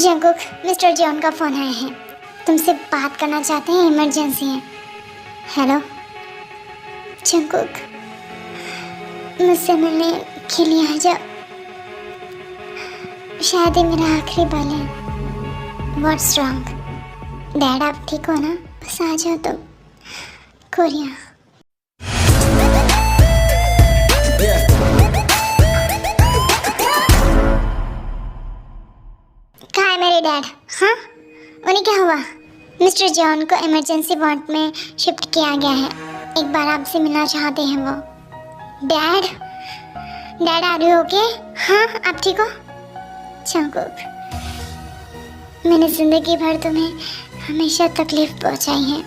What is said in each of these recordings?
Jungkook, mister John का phone आया है। तुमसे बात करना चाहते हैं, इमरजेंसी है। हेलो जंकुक, मुझसे मिलने के लिए आ जाओ। शायद ये मेरा आखिरी पल है। What's wrong? डैड आप ठीक हो ना? बस आ जाओ तुम। कोरिया। कहाँ है मेरे डैड? हाँ, उन्हें क्या हुआ? मिस्टर जॉन को इमरजेंसी वार्ड में शिफ्ट किया गया है। एक बार आपसे मिलना चाहते हैं वो। Dad, dad are you okay? हाँ, आप ठीक हो? जंकुक, मैंने जिंदगी भर तुम्हें हमेशा तकलीफ पहुंचाई है।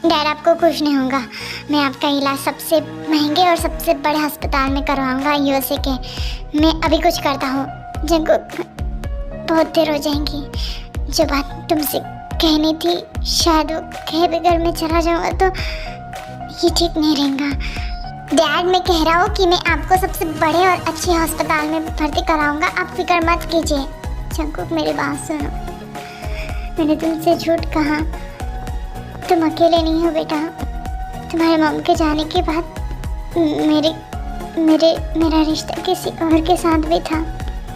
डैड आपको कुछ नहीं होगा। मैं आपका इलाज सबसे महंगे और सबसे बड़े अस्पताल में करवाऊंगा, यूएसए के। मैं अभी कुछ करता हूँ। जंकुक, बहुत देर हो जाएंगी। जो बात तुमसे कहनी थी, शायद वो कहे बगैर मैं चला जाऊंगा तो ये ठीक नहीं रहेगा। डैड, मैं कह रहा हूँ कि मैं आपको सबसे बड़े और अच्छे अस्पताल में भर्ती कराऊंगा। आप फिक्र मत कीजिए। जंकुक, मेरी बात सुनो। मैंने तुमसे झूठ कहा। तुम अकेले नहीं हो बेटा। तुम्हारे मॉम के जाने के बाद मेरा रिश्ता किसी और के साथ भी था।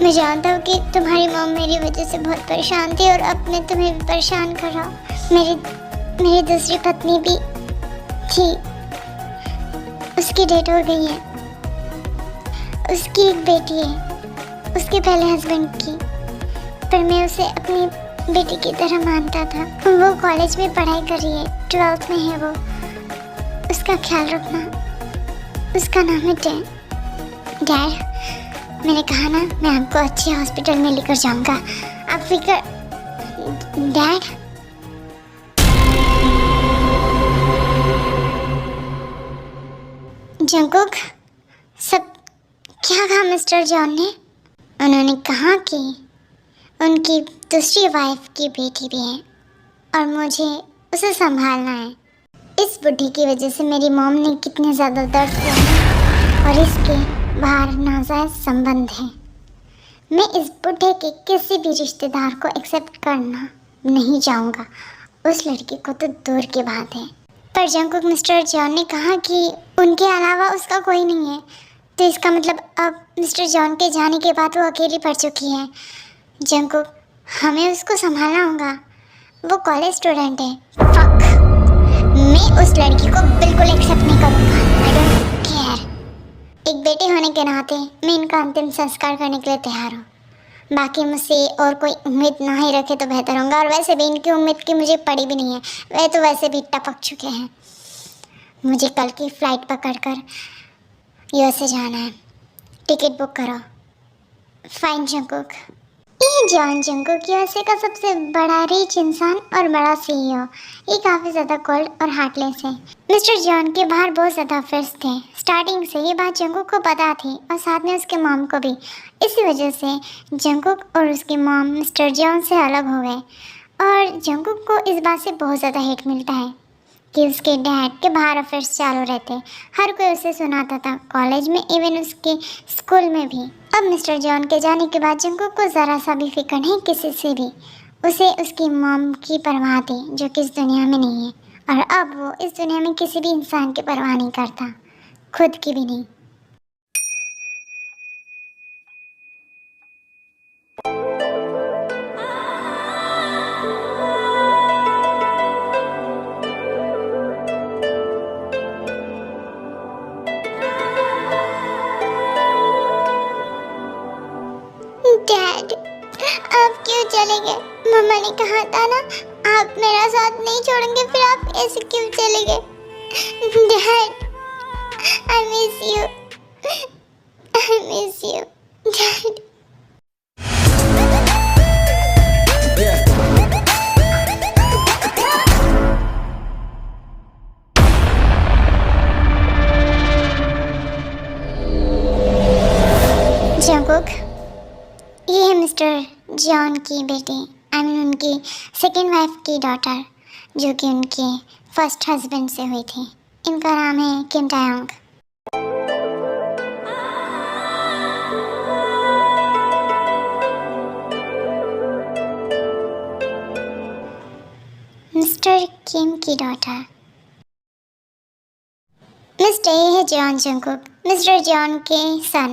मैं जानता हूँ कि तुम्हारी मॉम मेरी वजह से बहुत परेशान थी और अब मैं तुम्हें भी परेशान कर रहा हूँ। मेरी दूसरी पत्नी भी थी, उसकी डेथ हो गई है। उसकी एक बेटी है, उसके पहले हस्बैंड की, पर मैं उसे अपनी बेटी की तरह मानता था। वो कॉलेज में पढ़ाई कर रही है, 12th में है वो। उसका ख्याल रखना। उसका नाम है डैड, मैंने कहा ना, मैं आपको अच्छे हॉस्पिटल में लेकर जाऊंगा। आप फिक्र। डैड, जंकुक, सब क्या कहा मिस्टर जॉन ने? उन्होंने कहा कि उनकी दूसरी वाइफ की बेटी भी है और मुझे उसे संभालना है। इस बुढ़ी की वजह से मेरी मॉम ने कितने ज़्यादा दर्द किया है और इसके बाहर नाजायज संबंध है। मैं इस बुढ़े के किसी भी रिश्तेदार को एक्सेप्ट करना नहीं चाहूँगा। उस लड़की को तो दूर की बात है। पर जंकुक, मिस्टर जॉन ने कहा कि उनके अलावा उसका कोई नहीं है, तो इसका मतलब अब मिस्टर जॉन के जाने के बाद वो अकेली पड़ चुकी है। जंकुक, हमें उसको संभालना होगा। वो कॉलेज स्टूडेंट है। फक, मैं उस लड़की को बिल्कुल एक्सेप्ट नहीं करूँगा। I don't care. एक बेटे होने के नाते मैं इनका अंतिम संस्कार करने के लिए तैयार हूँ। बाकी मुझसे और कोई उम्मीद ना ही रखे तो बेहतर होगा। और वैसे भी इनकी उम्मीद की मुझे पड़ी भी नहीं है। वे तो वैसे भी टपक चुके हैं। मुझे कल की फ़्लाइट पकड़कर यूएसए जाना है। टिकट बुक करो। Fine Jungkook. ये जॉन जंकुक यूएसए का सबसे बड़ा रिच इंसान और बड़ा सीईओ। ये काफ़ी ज़्यादा कोल्ड और हार्टलेस है। मिस्टर जॉन के बाहर बहुत ज़्यादा अफेयर्स थे। स्टार्टिंग से ये बात जंकुक को पता थी और साथ में उसके मॉम को भी। इसी वजह से जंकुक और उसकी मॉम मिस्टर जॉन से अलग हो गए और जंकुक को इस बात से बहुत ज़्यादा हेट मिलता है कि उसके डैड के बाहर अफेयर्स चालू रहते। हर कोई उसे सुनाता था, कॉलेज में, इवन उसके स्कूल में भी। अब मिस्टर जॉन के जाने के बाद जंकुक को ज़रा सा भी फिक्र नहीं किसी से भी। उसे उसकी मॉम की परवाह थी, जो कि इस दुनिया में नहीं है। और अब वो इस दुनिया में किसी भी इंसान की परवाह नहीं करता, खुद की भी नहीं। डैड, आप क्यों चले गए? मम्मा ने कहा था ना, आप मेरा साथ नहीं छोड़ेंगे, फिर आप ऐसे क्यों चले गए? Dad, I miss you. I miss you. Dad. Jungkook, ये है मिस्टर जॉन की बेटी, आई मीन उनकी सेकेंड वाइफ की डॉटर, जो कि उनके फर्स्ट हस्बैंड से हुई थी। इनका नाम है किम टायोंग। मिस्टर किम की डॉटर। मिस्टर ये है जॉन जंगकुक, मिस्टर जॉन के सन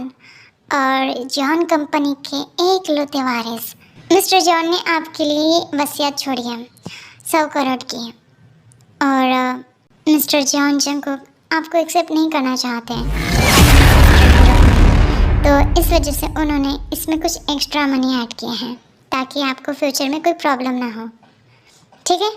और जॉन कंपनी के एक लौते वारिस। मिस्टर जॉन ने आपके लिए वसीयत छोड़ी है 100 करोड़ की, और मिस्टर जॉन जंगकुक आपको एक्सेप्ट नहीं करना चाहते हैं, तो इस वजह से उन्होंने इसमें कुछ एक्स्ट्रा मनी ऐड किए हैं ताकि आपको फ्यूचर में कोई प्रॉब्लम ना हो, ठीक है?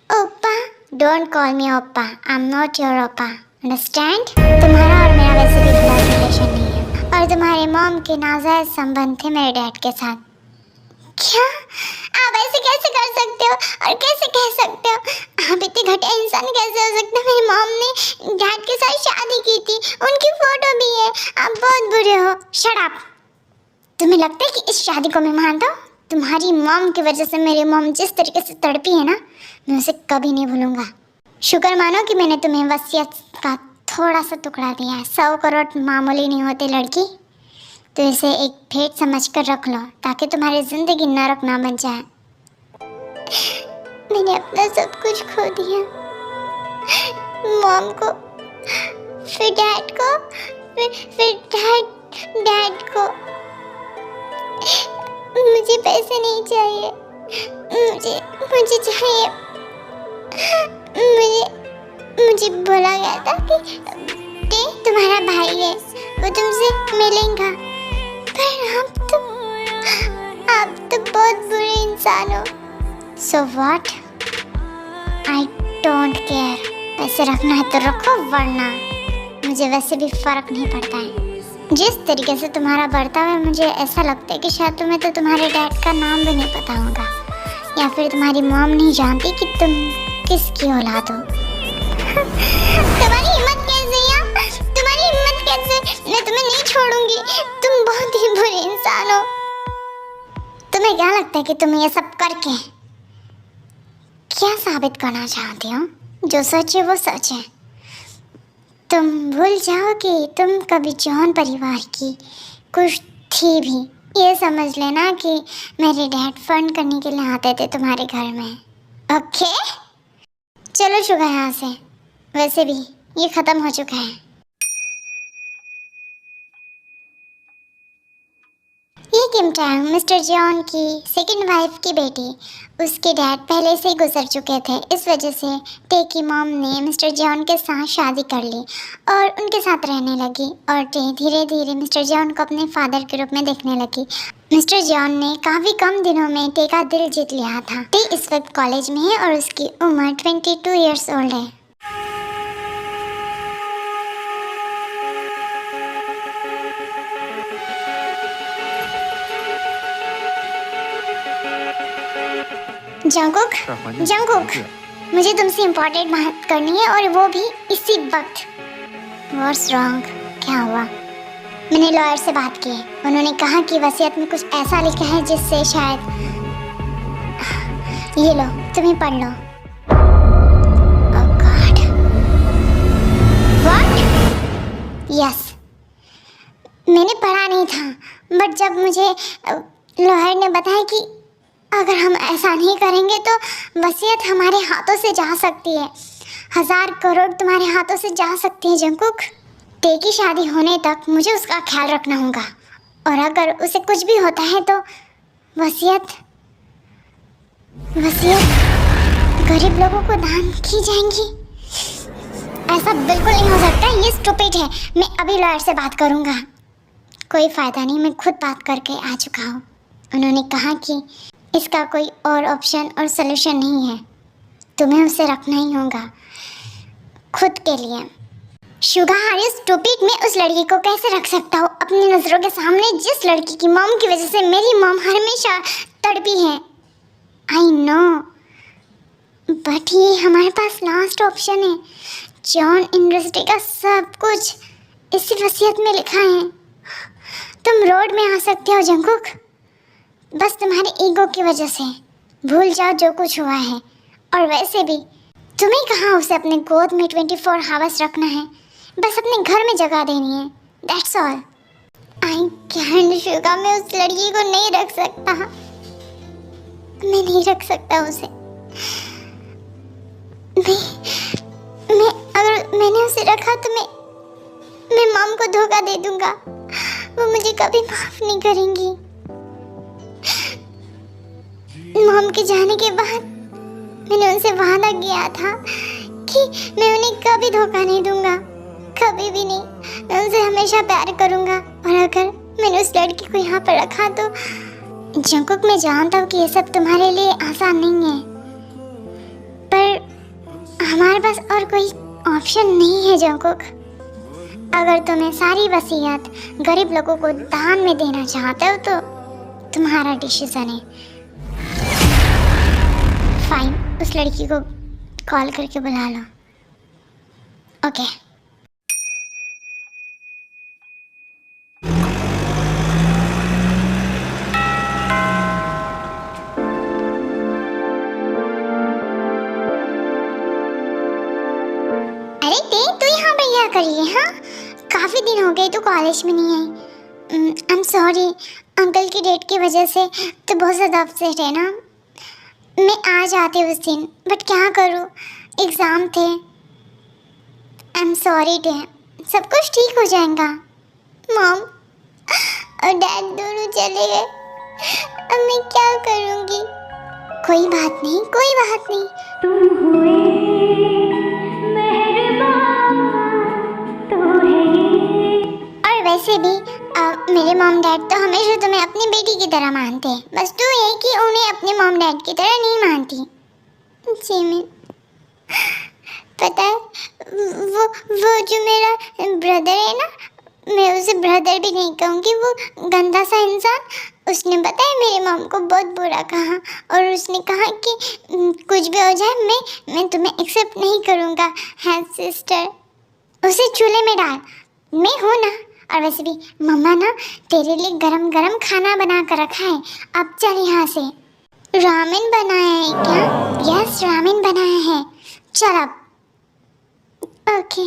ओप्पा, डोंट कॉल मी ओप्पा, आई एम नॉट योर ओप्पा, अंडरस्टैंड? तुम्हारा और मेरा वैसे भी ब्लड रिलेशन नहीं है, और तुम्हारे मॉम के नाजायज संबंध थे मेरे डैड के साथ। क्या? आप ऐसे कैसे कर सकते हो और कैसे कह सकते हो? आप इतने घटिया इंसान कैसे हो सकते हो? मेरी मॉम ने डैड के साथ शादी की थी, उनकी फोटो भी है। आप बहुत बुरे हो। Shut up. तुम्हें लगता है कि इस शादी को मैं मानता हूँ? तुम्हारी मॉम की वजह से मेरी मॉम जिस तरीके से तड़पी है ना, मैं उसे कभी नहीं भूलूंगा। शुक्र मानो कि मैंने तुम्हें वसीयत का थोड़ा सा टुकड़ा दिया है। 100 करोड़ मामूली नहीं होते लड़की, तो इसे एक भेंट समझ कर रख लो ताकि तुम्हारी जिंदगी नरक ना बन जाए। मैंने अपना सब कुछ खो दिया, मॉम को, फिर डैड को, फिर डैड को। मुझे पैसे नहीं चाहिए, मुझे चाहिए, मुझे बोला गया था कि ते तुम्हारा भाई है, वो तुमसे मिलेगा, पर आप तो बहुत बुरे इंसान हो। So what? I don't care. पैसे रखना है तो रखो, वरना मुझे वैसे भी फर्क नहीं पड़ता है। जिस तरीके से तुम्हारा बर्ताव है, मुझे ऐसा लगता है कि शायद तुम्हें तो तुम्हारे डैड का नाम भी नहीं पता होगा, या फिर तुम्हारी मॉम नहीं जानती कि तुम किसकी औलाद हो। तुम्हारी हिम्मत कैसे है? तुम्हारी हिम्मत कैसे? मैं तुम्हें नहीं छोड़ूंगी, तुम बहुत ही बुरे इंसान हो। तुम्हें क्या लगता है कि तुम ये सब करके क्या साबित करना चाहती हो? जो सच है वो सच है। तुम भूल जाओ कि तुम कभी जॉन परिवार की कुछ थी भी। ये समझ लेना कि मेरे डैड फंड करने के लिए आते थे तुम्हारे घर में। ओके, चलो शुगर यहाँ से, वैसे भी ये ख़त्म हो चुका है। ये किम टैंग मिस्टर जॉन की सेकंड वाइफ की बेटी, उसके डैड पहले से ही गुजर चुके थे। इस वजह से टे की मॉम ने मिस्टर जॉन के साथ शादी कर ली और उनके साथ रहने लगी, और टे धीरे धीरे मिस्टर जॉन को अपने फादर के रूप में देखने लगी। मिस्टर जॉन ने काफ़ी कम दिनों में टे का दिल जीत लिया था। टे इस वक्त कॉलेज में है और उसकी उम्र 22 ईयर्स ओल्ड है। जंगकुक, मुझे तुमसे इम्पोर्टेंट बात करनी है, और वो भी इसी वक्त। What's wrong? क्या हुआ? मैंने लॉयर से बात की, उन्होंने कहा कि वसीयत में कुछ ऐसा लिखा है जिससे शायद, ये लो तुम्हें पढ़ लो। Oh God. What? Yes. मैंने पढ़ा नहीं था, बट जब मुझे लॉयर ने बताया कि अगर हम ऐसा नहीं करेंगे तो वसीयत हमारे हाथों से जा सकती है, 1000 करोड़ तुम्हारे हाथों से जा सकती है जंगकुक। टे की शादी होने तक मुझे उसका ख्याल रखना होगा, और अगर उसे कुछ भी होता है तो वसीयत गरीब लोगों को दान की जाएंगी। ऐसा बिल्कुल नहीं हो सकता, ये स्टूपिड है। मैं अभी लॉयर से बात करूँगा। कोई फ़ायदा नहीं, मैं खुद बात करके आ चुका हूँ। उन्होंने कहा कि इसका कोई और ऑप्शन और सलूशन नहीं है, तुम्हें उसे रखना ही होगा खुद के लिए। Suga, are you stupid? मैं उस लड़की को कैसे रख सकता हूँ अपनी नज़रों के सामने, जिस लड़की की मॉम की वजह से मेरी मॉम हमेशा तड़पी है। आई नो, बट ये हमारे पास लास्ट ऑप्शन है। जॉन इंडस्ट्री का सब कुछ इसी वसीयत में लिखा है। तुम रोड में आ सकते हो जंगकुक, बस तुम्हारे ईगो की वजह से। भूल जाओ जो कुछ हुआ है, और वैसे भी तुम्हें कहाँ उसे अपने गोद में 24 आवर्स रखना है, बस अपने घर में जगह देनी है, that's all. I can't Suga, मैं उस लड़की को नहीं रख सकता। मैं नहीं रख सकता उसे। मैं अगर मैंने उसे रखा तो मैं मॉम को धोखा दे दूंगा। वो मुझे कभी माफ नहीं करेंगी। मॉम के जाने के बाद मैंने उनसे वादा किया था कि मैं उन्हें कभी धोखा नहीं दूंगा, कभी भी नहीं। मैं उनसे हमेशा प्यार करूंगा। और अगर मैंने उस लड़की को यहाँ पर रखा तो जंकुक, मैं जानता हूँ कि ये सब तुम्हारे लिए आसान नहीं है, पर हमारे पास और कोई ऑप्शन नहीं है जंकुक। अगर तुम्हें सारी वसीयत गरीब लोगों को दान में देना चाहते हो तो तुम्हारा डिसीजन है। फाइन, उस लड़की को कॉल करके बुला लो। ओके। अरे ते, तू यहाँ पे क्या कर रही है? हाँ, काफी दिन हो गए तू कॉलेज में नहीं आई। आई एम सॉरी, अंकल की डेट की वजह से तो बहुत ज़्यादा अपसेट है ना। मैं आ जाती उस दिन, बट क्या करूँ, एग्ज़ाम थे। आई एम सॉरी डे, सब कुछ ठीक हो जाएगा। मॉम और डैड दोनों चले गए, अब मैं क्या करूँगी? कोई बात नहीं, कोई बात नहीं। तुम हुए मेहरबान तो है ये। और वैसे भी मेरे मॉम डैड तो हमेशा तुम्हें अपनी बेटी की तरह मानते हैं, बस तू ये कि उन्हें अपने मॉम डैड की तरह नहीं मानती। जिमिन, पता है वो जो मेरा ब्रदर है ना, मैं उसे ब्रदर भी नहीं कहूँगी, वो गंदा सा इंसान, उसने पता है मेरे मॉम को बहुत बुरा कहा और उसने कहा कि कुछ भी हो जाए मैं तुम्हें एक्सेप्ट नहीं करूँगा। है सिस्टर, उसे चूल्हे में डाल, मैं हूँ ना। और वैसे भी मम्मा ना तेरे लिए गरम गरम खाना बना कर रखा है, अब चल यहाँ से। रामेन बनाया है क्या? यस, रामेन बनाया है, चल अब। ओके।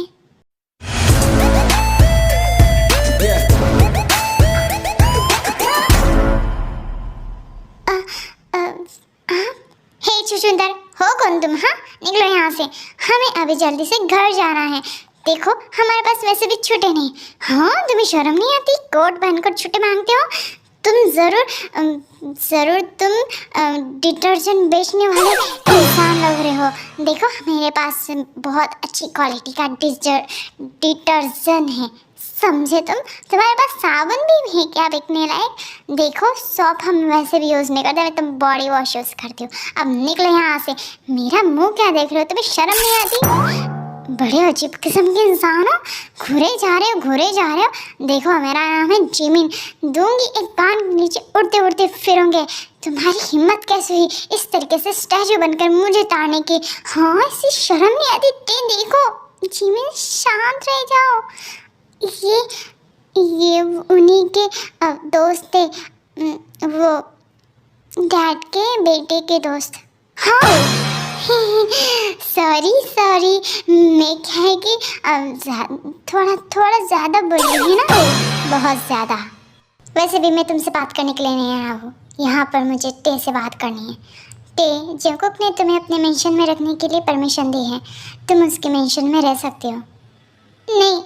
हे चुचुंदर, हो कौन तुम? हाँ, निकलो यहाँ से, हमें अभी जल्दी से घर जाना है। देखो हमारे पास वैसे भी छुट्टे नहीं। हाँ, तुम्हें शर्म नहीं आती? कोट पहनकर छुट्टे मांगते हो? तुम ज़रूर तुम डिटर्जेंट बेचने वाले इंसान लग रहे हो। देखो मेरे पास बहुत अच्छी क्वालिटी का डिटर्जेंट है, समझे तुम? तुम्हारे पास साबुन भी है क्या बिकने लायक? देखो सॉप हम वैसे भी यूज़ नहीं करते, मैं तुम बॉडी वॉश यूज़ करती हो। अब निकलो यहाँ से। मेरा मुंह क्या देख रहे हो? तुम्हें शर्म नहीं आती? बड़े अजीब किस्म के इंसान हो, घूरे जा रहे हो। देखो मेरा नाम है जिमिन, दूंगी एक बार नीचे उड़ते उड़ते फिरोंगे। तुम्हारी हिम्मत कैसे हुई इस तरीके से स्टैचू बनकर मुझे ताड़ने की? हाँ, ऐसी शर्म नहीं आती? देखो जिमिन, शांत रह जाओ। ये उन्हीं के दोस्त थे, वो डैड के बेटे के दोस्त। हाँ सॉरी, मैं क्या है कि थोड़ा ज़्यादा बोल रही ना, बहुत ज़्यादा। वैसे भी मैं तुमसे बात करने के लिए नहीं आया हूँ, यहाँ पर मुझे टे से बात करनी है। टे, जैकब ने तुम्हें अपने मेंशन में रखने के लिए परमिशन दी है, तुम उसके मेंशन में रह सकते हो। नहीं,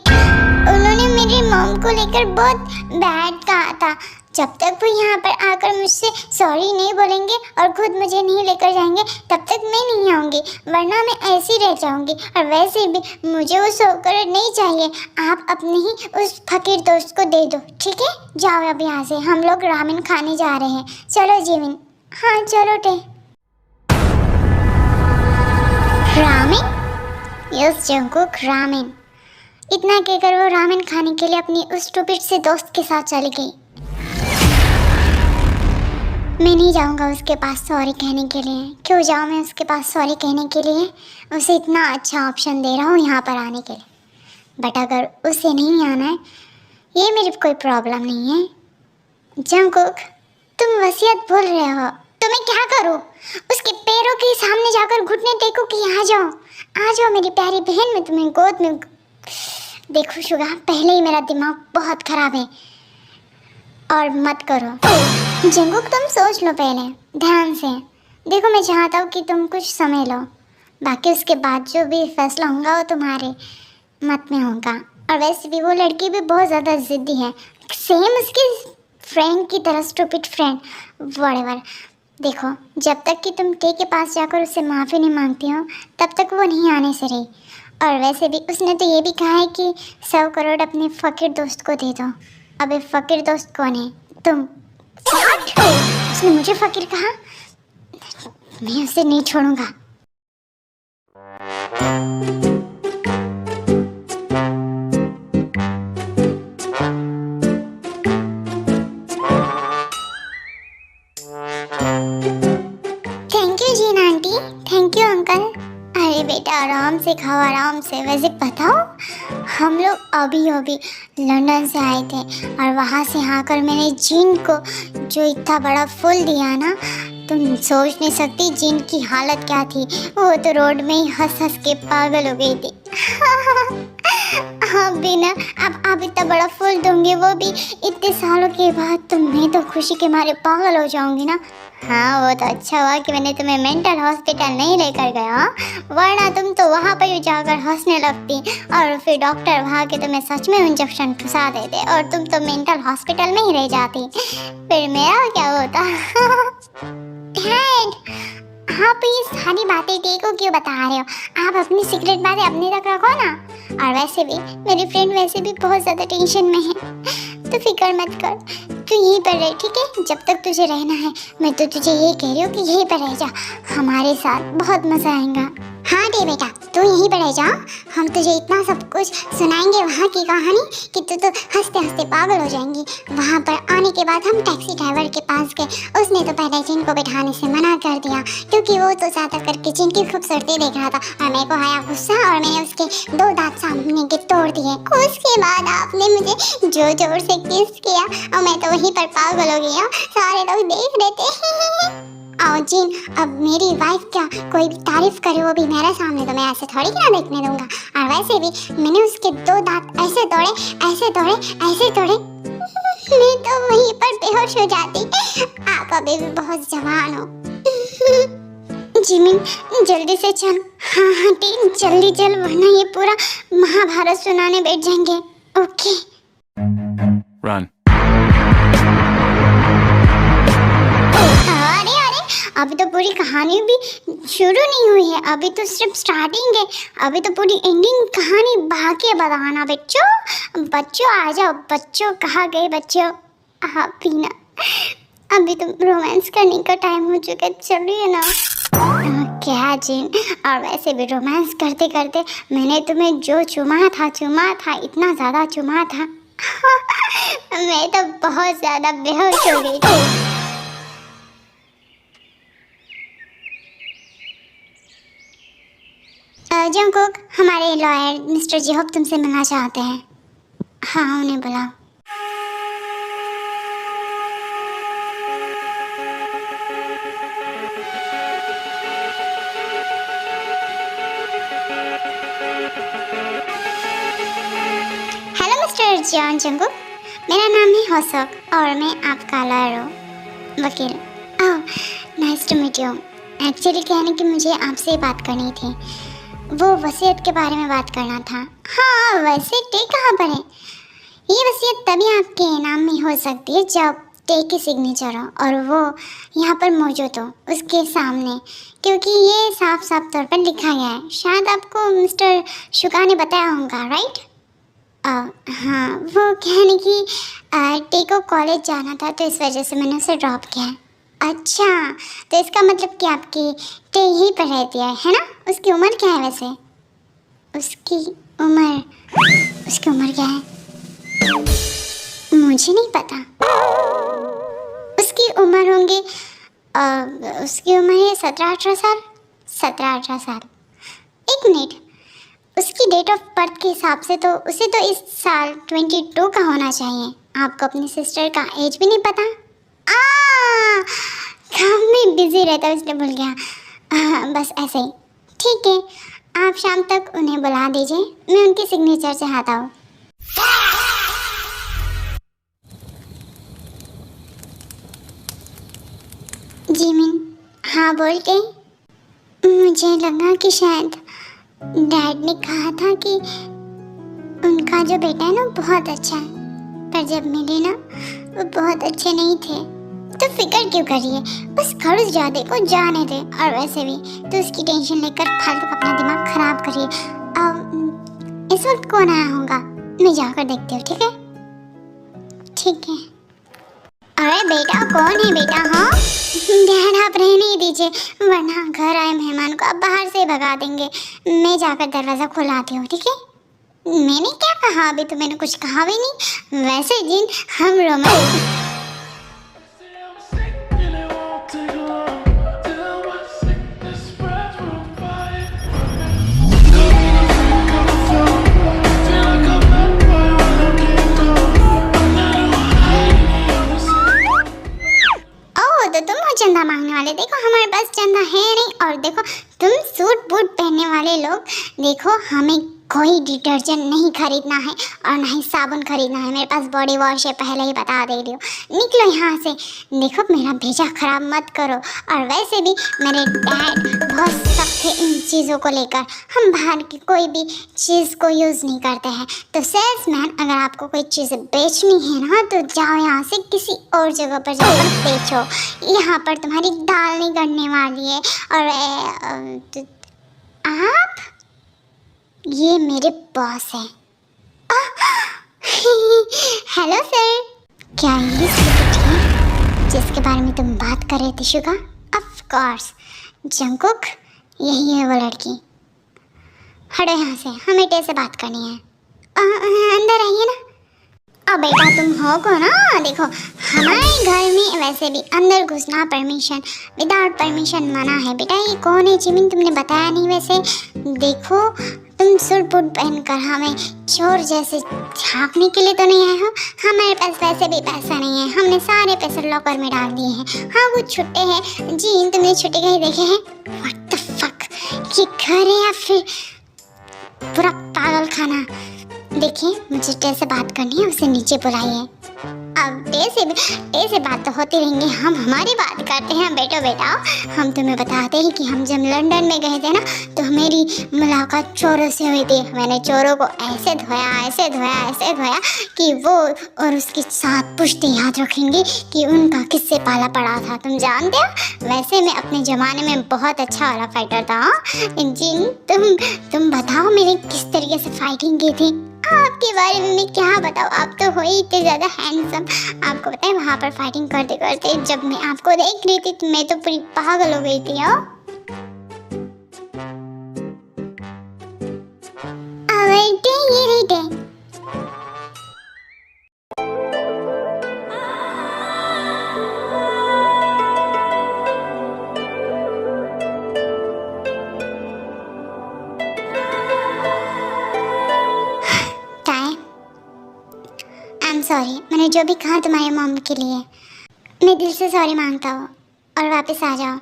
उन्होंने मेरी मॉम को लेकर बहुत बैड कहा था। जब तक वो यहाँ पर आकर मुझसे सॉरी नहीं बोलेंगे और खुद मुझे नहीं लेकर जाएंगे, तब तक मैं नहीं आऊँगी, वरना मैं ऐसी रह जाऊँगी। और वैसे भी मुझे वो शौकत नहीं चाहिए, आप अपने ही उस फकीर दोस्त को दे दो, ठीक है? जाओ अब यहाँ से, हम लोग रामेन खाने जा रहे हैं। चलो जिमिन। हाँ चलो टे। रामेन? Yes Jungkook, ramen. इतना कहकर वो रामेन खाने के लिए अपनी उस स्टूपिड से दोस्त के साथ चली गई। मैं नहीं जाऊंगा उसके पास सॉरी कहने के लिए। क्यों जाऊँ मैं उसके पास सॉरी कहने के लिए? उसे इतना अच्छा ऑप्शन दे रहा हूँ यहाँ पर आने के लिए, बट अगर उसे नहीं आना है, ये मेरी कोई प्रॉब्लम नहीं है। जंकुक, तुम वसीयत भूल रहे हो, तो मैं क्या करूँ? उसके पैरों के सामने जाकर घुटने टेको कि आ जाओ मेरी प्यारी बहन, मैं तुम्हें गोद में। देखो शुगा, पहले ही मेरा दिमाग बहुत ख़राब है, और मत करो। जंकुक तुम सोच लो पहले ध्यान से। देखो मैं चाहता हूँ कि तुम कुछ समय लो, बाकी उसके बाद जो भी फैसला होगा वो तुम्हारे मत में होगा। और वैसे भी वो लड़की भी बहुत ज़्यादा ज़िद्दी है, सेम उसकी फ्रेंड की तरह, स्टूपिड फ्रेंड व्हाटएवर। देखो जब तक कि तुम टे के पास जाकर उससे माफ़ी नहीं मांगती हो तब तक वो नहीं आने से रही। और वैसे भी उसने तो ये भी कहा है कि 100 करोड़ अपने फ़कीर दोस्त को दे दो। अब ये फ़कीर दोस्त कौन है? तुम। उसने मुझे फ़कीर कहा? मैं उसे नहीं छोड़ूंगा। Thank you gene aunty, thank you uncle. अरे बेटा आराम से खाओ, आराम से। वैसे बताओ, हम लोग अभी अभी लंदन से आए थे और वहाँ से आकर मैंने जीन को जो इतना बड़ा फूल दिया ना, तुम सोच नहीं सकती जीन की हालत क्या थी। वो तो रोड में ही हंस हंस के पागल हो गई थी। हाँ भी ना, अब आप इतना बड़ा फूल दूंगी, वो भी इतने सालों के बाद, तो मैं तो खुशी के मारे पागल हो जाऊंगी ना। हाँ वो तो अच्छा हुआ कि मैंने तुम्हें मेंटल हॉस्पिटल नहीं लेकर गया, वरना तुम तो वहाँ पर ही जाकर हंसने लगती और फिर डॉक्टर वहाँ के तुम्हें सच में इंजेक्शन घुसा देते और तुम तो मेंटल हॉस्पिटल में ही रह जाती। फिर मेरा क्या होता? डैड, आप ये सारी बातें टे को क्यों बता रहे हो? आप अपनी सीक्रेट बातें अपने तक रखो ना। और वैसे भी मेरी फ्रेंड वैसे भी बहुत ज़्यादा टेंशन में है, तो फिक्र मत कर, तू यहीं पर रह, ठीक है? जब तक तुझे रहना है मैं तो तुझे ये कह रही हूँ कि यहीं पर रह जा हमारे साथ, बहुत मज़ा आएगा। हाँ टे बेटा, तू यहीं पर रह जा, हम तुझे इतना सब कुछ सुनाएंगे वहाँ की कहानी कि तू तो हंसते हंसते पागल हो जाएंगी। वहाँ पर आने के बाद हम टैक्सी ड्राइवर के पास गए, उसने तो पहले जिन को बैठाने से मना कर दिया क्योंकि वो तो ज़्यादा करके जिन की खूबसूरती देख रहा था और मेरे को आया गुस्सा और मैंने उसके 2 दांत सामने के तोड़ दिए। उसके बाद आपने मुझे जोर जोर से किस किया और मैं तो वहीं पर पागल हो गया, सारे लोग देख रहे थे। और जिन, अब मेरी वाइफ क्या कोई भी तारीफ करे वो भी मेरे सामने, तो मैं ऐसे थोड़ी ना देखने दूंगा। और वैसे भी मैंने उसके 2 दांत ऐसे तोड़े, ऐसे तोड़े, ऐसे तोड़े, मैं तो वहीं पर बेहोश हो जाती। आप अभी भी बहुत जवान हो। जिमिन जल्दी से चल। हाँ हाँ टीम जल्दी चल, वरना ये पूरा महाभारत सुनाने बैठ जाएंगे। Okay Run. अरे अरे, अभी तो पूरी कहानी भी शुरू नहीं हुई है, अभी तो सिर्फ स्टार्टिंग है। अभी तो पूरी एंडिंग कहानी बाकी है बताना। बच्चों बच्चों आ जाओ, बच्चों कहाँ गए बच्चों? आप भी ना, अभी तो रोमांस करने का टाइम हो चुका है, चलिए ना। क्या जिन, और वैसे भी रोमांस करते करते मैंने तुम्हें जो चुमा था, इतना ज़्यादा चुमा था मैं तो बहुत ज़्यादा बेहोश हो गई थी। जंगकुक, हमारे लॉयर मिस्टर जेहोब तुमसे मिलना चाहते हैं। हाँ उन्हें बुलाओ। हेलो मिस्टर जॉन जंगकुक, मेरा नाम है होसोक और मैं आपका लॉयर हूँ, वकील। Oh nice to meet you. Actually कहने की मुझे आपसे बात करनी थी, वो वसीयत के बारे में बात करना था। हाँ वैसे टे कहाँ पर है? ये वसीयत तभी आपके नाम में हो सकती है जब टे की सिग्नेचर हो और वो यहाँ पर मौजूद हो उसके सामने, क्योंकि ये साफ साफ तौर पर लिखा गया है। शायद आपको मिस्टर शुका ने बताया होगा, राइट? हाँ वो कहने की टे को कॉलेज जाना था तो इस वजह से मैंने उसे ड्रॉप किया है। अच्छा, तो इसका मतलब कि आपकी टे यहीं पर रहती है ना? उसकी उम्र क्या है वैसे? उसकी उम्र क्या है? मुझे नहीं पता। उसकी उम्र होंगी उसकी उम्र है 17-18 साल। 17-18 साल। एक मिनट, उसकी डेट ऑफ बर्थ के हिसाब से तो उसे तो इस साल 22 का होना चाहिए। आपको अपनी सिस्टर का एज भी नहीं पता? काम में बिजी रहता है इसलिए भूल गया। बस ऐसे ही। ठीक है, आप शाम तक उन्हें बुला दीजिए, मैं उनकी सिग्नेचर से आता हूँ। जिमिन, हाँ बोल के मुझे लगा कि शायद डैड ने कहा था कि उनका जो बेटा है ना बहुत अच्छा है, पर जब मिले ना वो बहुत अच्छे नहीं थे। तो फिक्र क्यों करिए, बस खड़ूस जादे को जाने दे। और वैसे भी तो उसकी टेंशन लेकर फालतू का अपना दिमाग खराब करिए। अब इस वक्त कौन आया होगा, मैं जाकर देखती हूँ। ठीक है ठीक है। अरे बेटा कौन है बेटा? हाँ डैड आप रहने ही दीजिए, वरना घर आए मेहमान को आप बाहर से भगा देंगे। मैं जाकर दरवाज़ा खुलाती हूँ। ठीक है। मैंने क्या कहा? अभी तो मैंने कुछ कहा भी नहीं। वैसे जिन हम रोमांस तो तुम हो चंदा मांगने वाले। देखो हमारे पास चंदा है नहीं, और देखो तुम सूट बूट पहनने वाले लोग, देखो हमें कोई डिटर्जेंट नहीं खरीदना है और ना ही साबुन खरीदना है। मेरे पास बॉडी वॉश है, पहले ही बता दे रही हूँ। निकलो यहाँ से। देखो मेरा भेजा खराब मत करो। और वैसे भी मेरे डैड बहुत सख्त है इन चीज़ों को लेकर। हम बाहर की कोई भी चीज़ को यूज़ नहीं करते हैं। तो सेल्समैन अगर आपको कोई चीज़ बेचनी है ना तो जाओ यहाँ से, किसी और जगह पर जाकर बेचो। यहाँ पर तुम्हारी दाल नहीं गड़ने वाली है। और आप ये मेरे बॉस है। हेलो सर, क्या ये स्वीट है जिसके बारे में तुम बात कर रहे थे शुगा? ऑफ कोर्स जंगकुक, यही है वो लड़की। हटो यहाँ से, हमें टे से बात करनी है। अंदर आइए ना। अब बेटा तुम हो को ना, देखो हमारे घर में वैसे भी अंदर घुसना परमिशन, विदाउट परमिशन मना है। बेटा ये कौन है जिमिन, तुमने बताया नहीं। वैसे देखो तुम सूट बूट पहनकर हमें चोर जैसे झांकने के लिए तो नहीं आए हो। हमारे पास वैसे भी पैसा नहीं है, हमने सारे पैसे लॉकर में डाल दिए हैं। हाँ वो छुट्टे हैं जी, तुमने छुट्टे कहीं देखे हैं? व्हाट द फक, ये घर है या फिर पूरा पागल खाना? देखिए मुझे टे से बात करनी है, उसे नीचे बुलाइए। अब टे से बात तो होती रहेंगी, हम हमारी बात करते हैं। बेटा हम तुम्हें बताते हैं कि हम जब लंदन में गए थे ना तो मेरी मुलाकात चोरों से हुई थी। मैंने चोरों को ऐसे धोया कि वो और उसके साथ पुश्ते याद रखेंगे कि उनका किससे पाला पड़ा था। तुम जानते हो वैसे मैं अपने ज़माने में बहुत अच्छा वाला फाइटर था। जी तुम बताओ मेरी किस तरीके से फाइटिंग की थी? आपके बारे में मैं क्या बताऊँ, आप तो हो ही इतने ज़्यादा हैंडसम। आपको पता है वहाँ पर फाइटिंग करते करते जब मैं आपको देख रही थी तो मैं तो पूरी पागल हो गई थी। सॉरी, मैंने जो भी कहा तुम्हारे मॉम के लिए, मैं दिल से सॉरी मांगता हूँ। और वापस आ जाओ,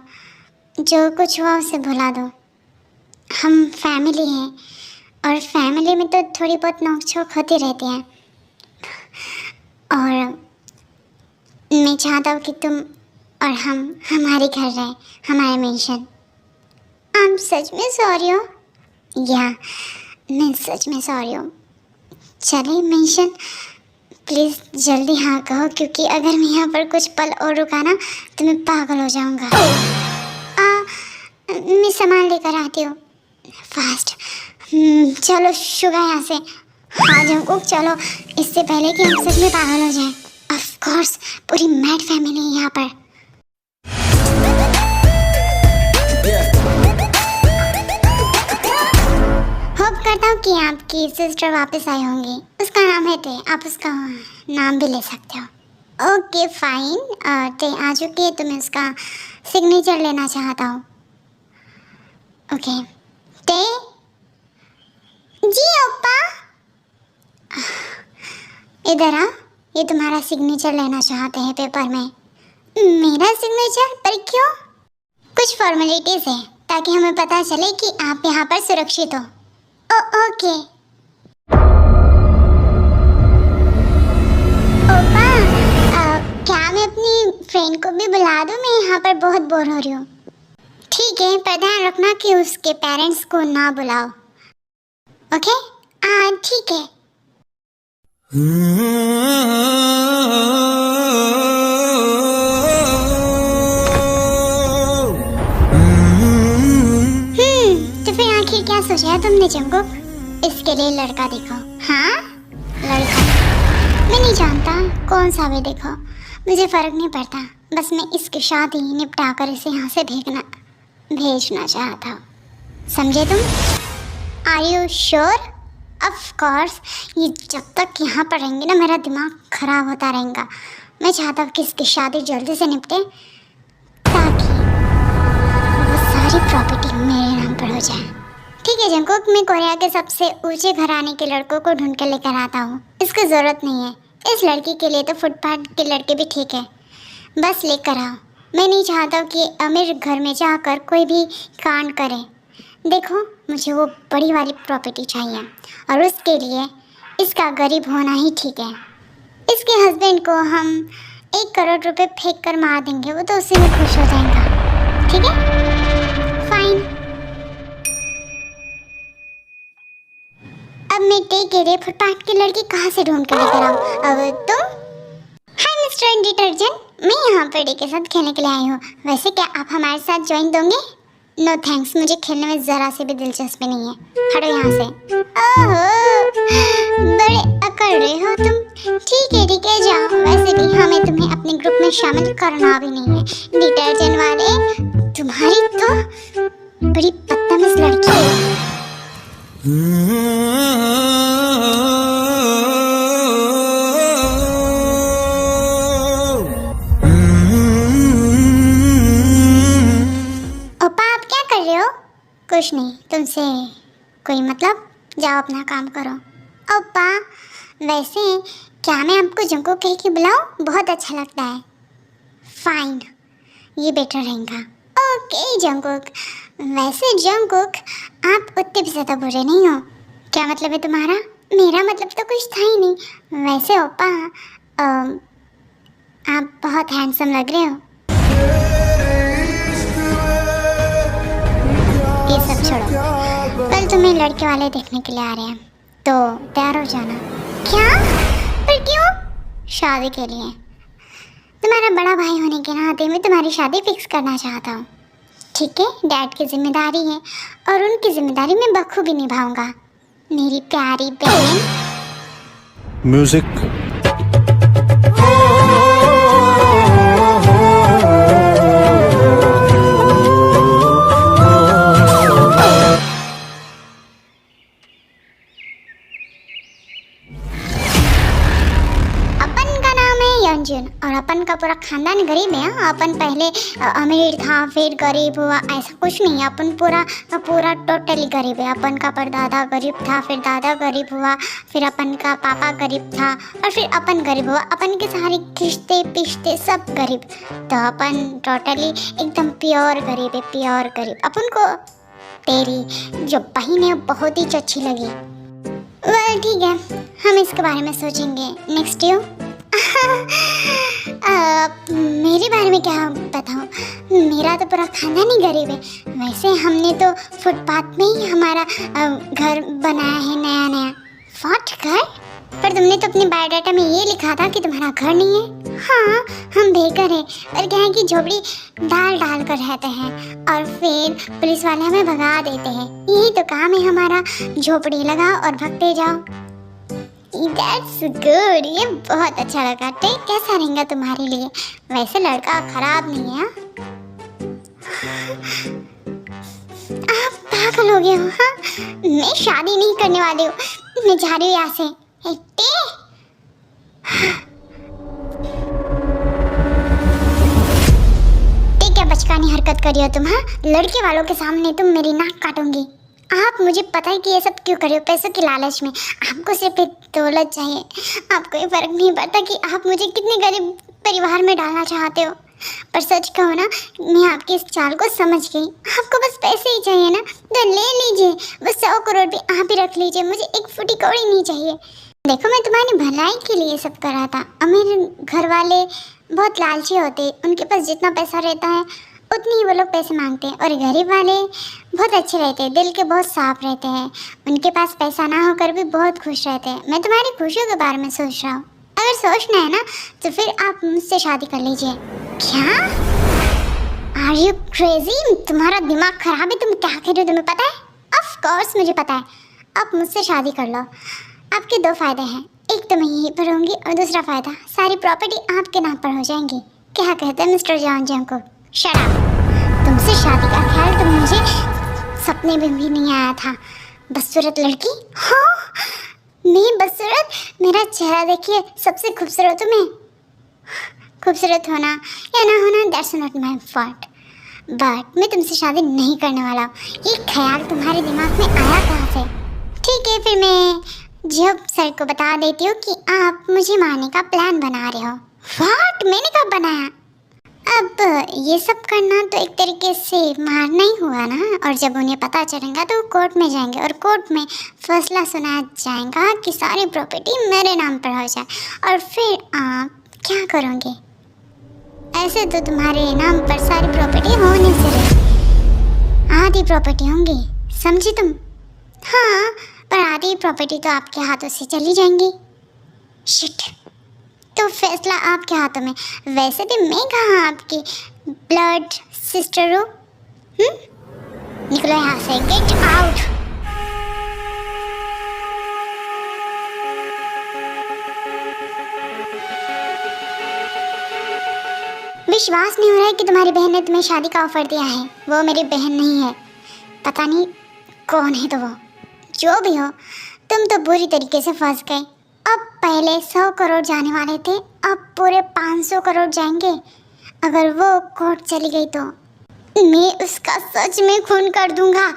जो कुछ हुआ उसे भुला दो। हम फैमिली हैं और फैमिली में तो थोड़ी बहुत नोक-झोंक होती रहती है। और मैं चाहता हूँ कि तुम और हम हमारे घर रहे, हमारे मेंशन। आप सच में सॉरी हो? या मैं सच में सॉरी हूँ। चले मेंशन, प्लीज़ जल्दी हाँ कहो, क्योंकि अगर मैं यहाँ पर कुछ पल और रुका ना तो मैं पागल हो जाऊँगा। मैं सामान लेकर आती हूँ फास्ट। चलो शुगा यहाँ से। हाँ जंगकुक चलो, इससे पहले कि हम सच में पागल हो जाएं। ऑफ कोर्स पूरी मैड फैमिली है यहाँ पर। होप करता हूँ कि आपकी सिस्टर वापस आई होंगी। उसका नाम है टे, आप उसका नाम भी ले सकते हो। ओके फाइन, टे आ चुकी है तो मैं उसका सिग्नेचर लेना चाहता हूँ। ओके टे जी ओप्पा, इधर आ, ये तुम्हारा सिग्नेचर लेना चाहते हैं पेपर में। मेरा सिग्नेचर? पर क्यों? कुछ फॉर्मेलिटीज़ है ताकि हमें पता चले कि आप यहाँ पर सुरक्षित हो। ओके ओप्पा, क्या मैं अपनी फ्रेंड को भी बुला दूँ? मैं यहाँ पर बहुत बोर हो रही हूँ। ठीक है, पर ध्यान रखना कि उसके पेरेंट्स को ना बुलाओ। ओके? ठीक है। तो फिर आखिर क्या सोचा है तुमने जंगकुक? इसके लिए लड़का देखो। हाँ, लड़का मैं नहीं जानता कौन सा भी देखो, मुझे फर्क नहीं पड़ता। बस मैं इसकी शादी निपटा कर इसे यहाँ से भेजना चाहता हूँ। समझे तुम? Are you sure? Of course. ये जब तक यहाँ पर रहेंगे ना, मेरा दिमाग खराब होता रहेगा। मैं चाहता हूँ कि इसकी शादी जल्दी से निपटे ताकि वो सारी प्रॉपर्टी मेरे नाम पर हो जाए। ठीक है जंगकुक, मैं कोरिया के सबसे ऊंचे घराने के लड़कों को ढूंढ कर लेकर आता हूँ। इसकी ज़रूरत नहीं है। इस लड़की के लिए तो फुटपाथ के लड़के भी ठीक है, बस लेकर आओ। मैं नहीं चाहता कि अमीर घर में जाकर कोई भी कांड करे। देखो, मुझे वो बड़ी वाली प्रॉपर्टी चाहिए और उसके लिए इसका गरीब होना ही ठीक है। इसके हस्बैंड को हम 1 करोड़ रुपए फेंक कर मार देंगे, वो तो उसी में खुश हो जाएगा। ठीक है, फाइन। अब मैं टे के लिए फुटपाथ की लड़की कहाँ से ढूंढ कर लेकर आऊँ? अब तुम? हाय मिस्टर डिटर्जेंट, मैं यहाँ पर डे के साथ खेलने के लिए आई हूँ। वैसे क्या आप हमारे साथ ज्वाइन दोगे? नो थैंक्स, मुझे खेलने में ज़रा से भी दिलचस्पी नहीं है। हटो यहाँ से। ओहो, बड़े अकड़ रहे हो तुम। ठीक है जाओ। वैसे भी हमें तुम्हें अपने ग्रुप में शामिल करना भी नहीं है। डिटर्जेंट वाले, तुम्हारी तो बड़ी बदतमीज लड़की है। कुछ नहीं, तुमसे कोई मतलब? जाओ अपना काम करो। ओप्पा, वैसे क्या मैं आपको जंगकुक कह के बुलाऊं? बहुत अच्छा लगता है। फाइन, ये बेटर रहेगा। Okay Jungkook. वैसे जंगकुक, आप उतने भी ज़्यादा बुरे नहीं हो। क्या मतलब है तुम्हारा? मेरा मतलब तो कुछ था ही नहीं। वैसे ओप्पा, आप बहुत हैंडसम लग रहे हो। ये सब छोड़ो, कल तुम्हें लड़के वाले देखने के लिए आ रहे हैं, तो तैयार हो जाना। क्या? पर क्यों? शादी के लिए। तुम्हारा बड़ा भाई होने के नाते मैं तुम्हारी शादी फिक्स करना चाहता हूँ। ठीक है, डैड की जिम्मेदारी है और उनकी जिम्मेदारी मैं बखूबी निभाऊंगा। मेरी प्यारी बहन। म्यूजिक। और अपन का पूरा खानदान गरीब है। अपन पहले अमीर था, फिर गरीब हुआ, ऐसा कुछ नहीं है। अपन पूरा टोटली गरीब है। अपन का परदादा गरीब था, फिर दादा गरीब हुआ, फिर अपन का पापा गरीब था और फिर अपन गरीब हुआ। अपन के सारे किश्ते पिश्ते सब गरीब, तो अपन टोटली एकदम प्योर गरीब है, प्योर गरीब। अपन को तेरी जो बहन है बहुत ही अच्छी लगी। वेल ठीक है, हम इसके बारे में सोचेंगे। Next you. मेरे बारे में क्या बताऊँ? मेरा तो पूरा खानदान ही गरीब है। वैसे हमने तो फुटपाथ में ही हमारा घर बनाया है, नया नया। फॉट घर? पर तुमने तो अपने बायोडाटा में ये लिखा था कि तुम्हारा घर नहीं है। हाँ, हम बेघर हैं, पर क्या है कि झोपड़ी डाल कर रहते हैं और फिर पुलिस वाले हमें भगा देते हैं। यही तो काम है हमारा, झोपड़ी लगाओ और भगते जाओ। That's good, ये बहुत अच्छा लगा। ठीक, कैसा रहेगा तुम्हारे लिए? वैसे लड़का खराब नहीं है। आप पागल हो गए हो? हाँ, मैं शादी नहीं करने वाली हूँ। मैं जा रही हूँ यहाँ से। क्या बचकानी हरकत करी हो तुम? हाँ, लड़के वालों के सामने तुम मेरी नाक काटोगी। आप, मुझे पता है कि ये सब क्यों कर रहे हो, पैसों की लालच में। आपको सिर्फ एक दौलत चाहिए। आपको ये फर्क नहीं पड़ता कि आप मुझे कितने गरीब परिवार में डालना चाहते हो। पर सच कहो ना, मैं आपकी इस चाल को समझ गई। आपको बस पैसे ही चाहिए ना, तो ले लीजिए। बस 100 करोड़ भी आप ही रख लीजिए, मुझे एक फुटी कौड़ी नहीं चाहिए। देखो, मैं तुम्हारी भलाई के लिए सब कर रहा था। अमीर घर वाले बहुत लालची होते, उनके पास जितना पैसा रहता है उतनी ही वो लोग पैसे मांगते हैं। और गरीब वाले बहुत अच्छे रहते हैं, दिल के बहुत साफ रहते हैं, उनके पास पैसा ना होकर भी बहुत खुश रहते हैं। मैं तुम्हारी खुशियों के बारे में सोच रहा हूँ। अगर सोचना है ना तो फिर आप मुझसे शादी कर लीजिए। क्या? Are you crazy? तुम्हारा दिमाग खराब है, तुम क्या कह रहे हो? तुम्हें पता है? ऑफ कोर्स मुझे पता है। आप मुझसे शादी कर लो। आपके दो फायदे हैं, एक तो मैं यहीं पर रहूँगी और दूसरा फायदा सारी प्रॉपर्टी आपके नाम पर हो जाएंगी। क्या कहते हैं mister John Jungkook? Shut up. तुमसे शादी का ख्याल तो मुझे सपने में भी नहीं आया था। बदसूरत लड़की? हाँ मैं बदसूरत? मेरा चेहरा देखिए, सबसे खूबसूरत हूँ मैं। खूबसूरत होना या ना होना that's not my fault, but मैं तुमसे शादी नहीं करने वाला हूँ। ये ख्याल तुम्हारे दिमाग में आया कहाँ से? ठीक है फिर मैं जब सर को बता देती हूँ कि आप मुझे मारने का प्लान बना रहे हो। व्हाट? मैंने कब बनाया? अब ये सब करना तो एक तरीके से मारना ही हुआ ना। और जब उन्हें पता चलेगा तो वो कोर्ट में जाएंगे और कोर्ट में फैसला सुनाया जाएगा कि सारी प्रॉपर्टी मेरे नाम पर हो जाए। और फिर आप क्या करोगे? ऐसे तो तुम्हारे नाम पर सारी प्रॉपर्टी होने से रही, आधी प्रॉपर्टी होंगी, समझी तुम? हाँ, पर आधी प्रॉपर्टी तो आपके हाथों से चली जाएंगी। शिट, तो फैसला आपके हाथों में। वैसे भी मैं कहाँ आपकी ब्लड सिस्टर हूँ? निकलो यहाँ से, गेट आउट। विश्वास नहीं हो रहा है कि तुम्हारी बहन ने तुम्हें शादी का ऑफर दिया है। वो मेरी बहन नहीं है, पता नहीं कौन है। तो वो जो भी हो, तुम तो बुरी तरीके से फंस गए। अब पहले 100 करोड़ जाने वाले थे, अब पूरे 500 करोड़ जाएंगे। अगर वो कोर्ट चली गई तो मैं उसका सच में खून कर दूंगा।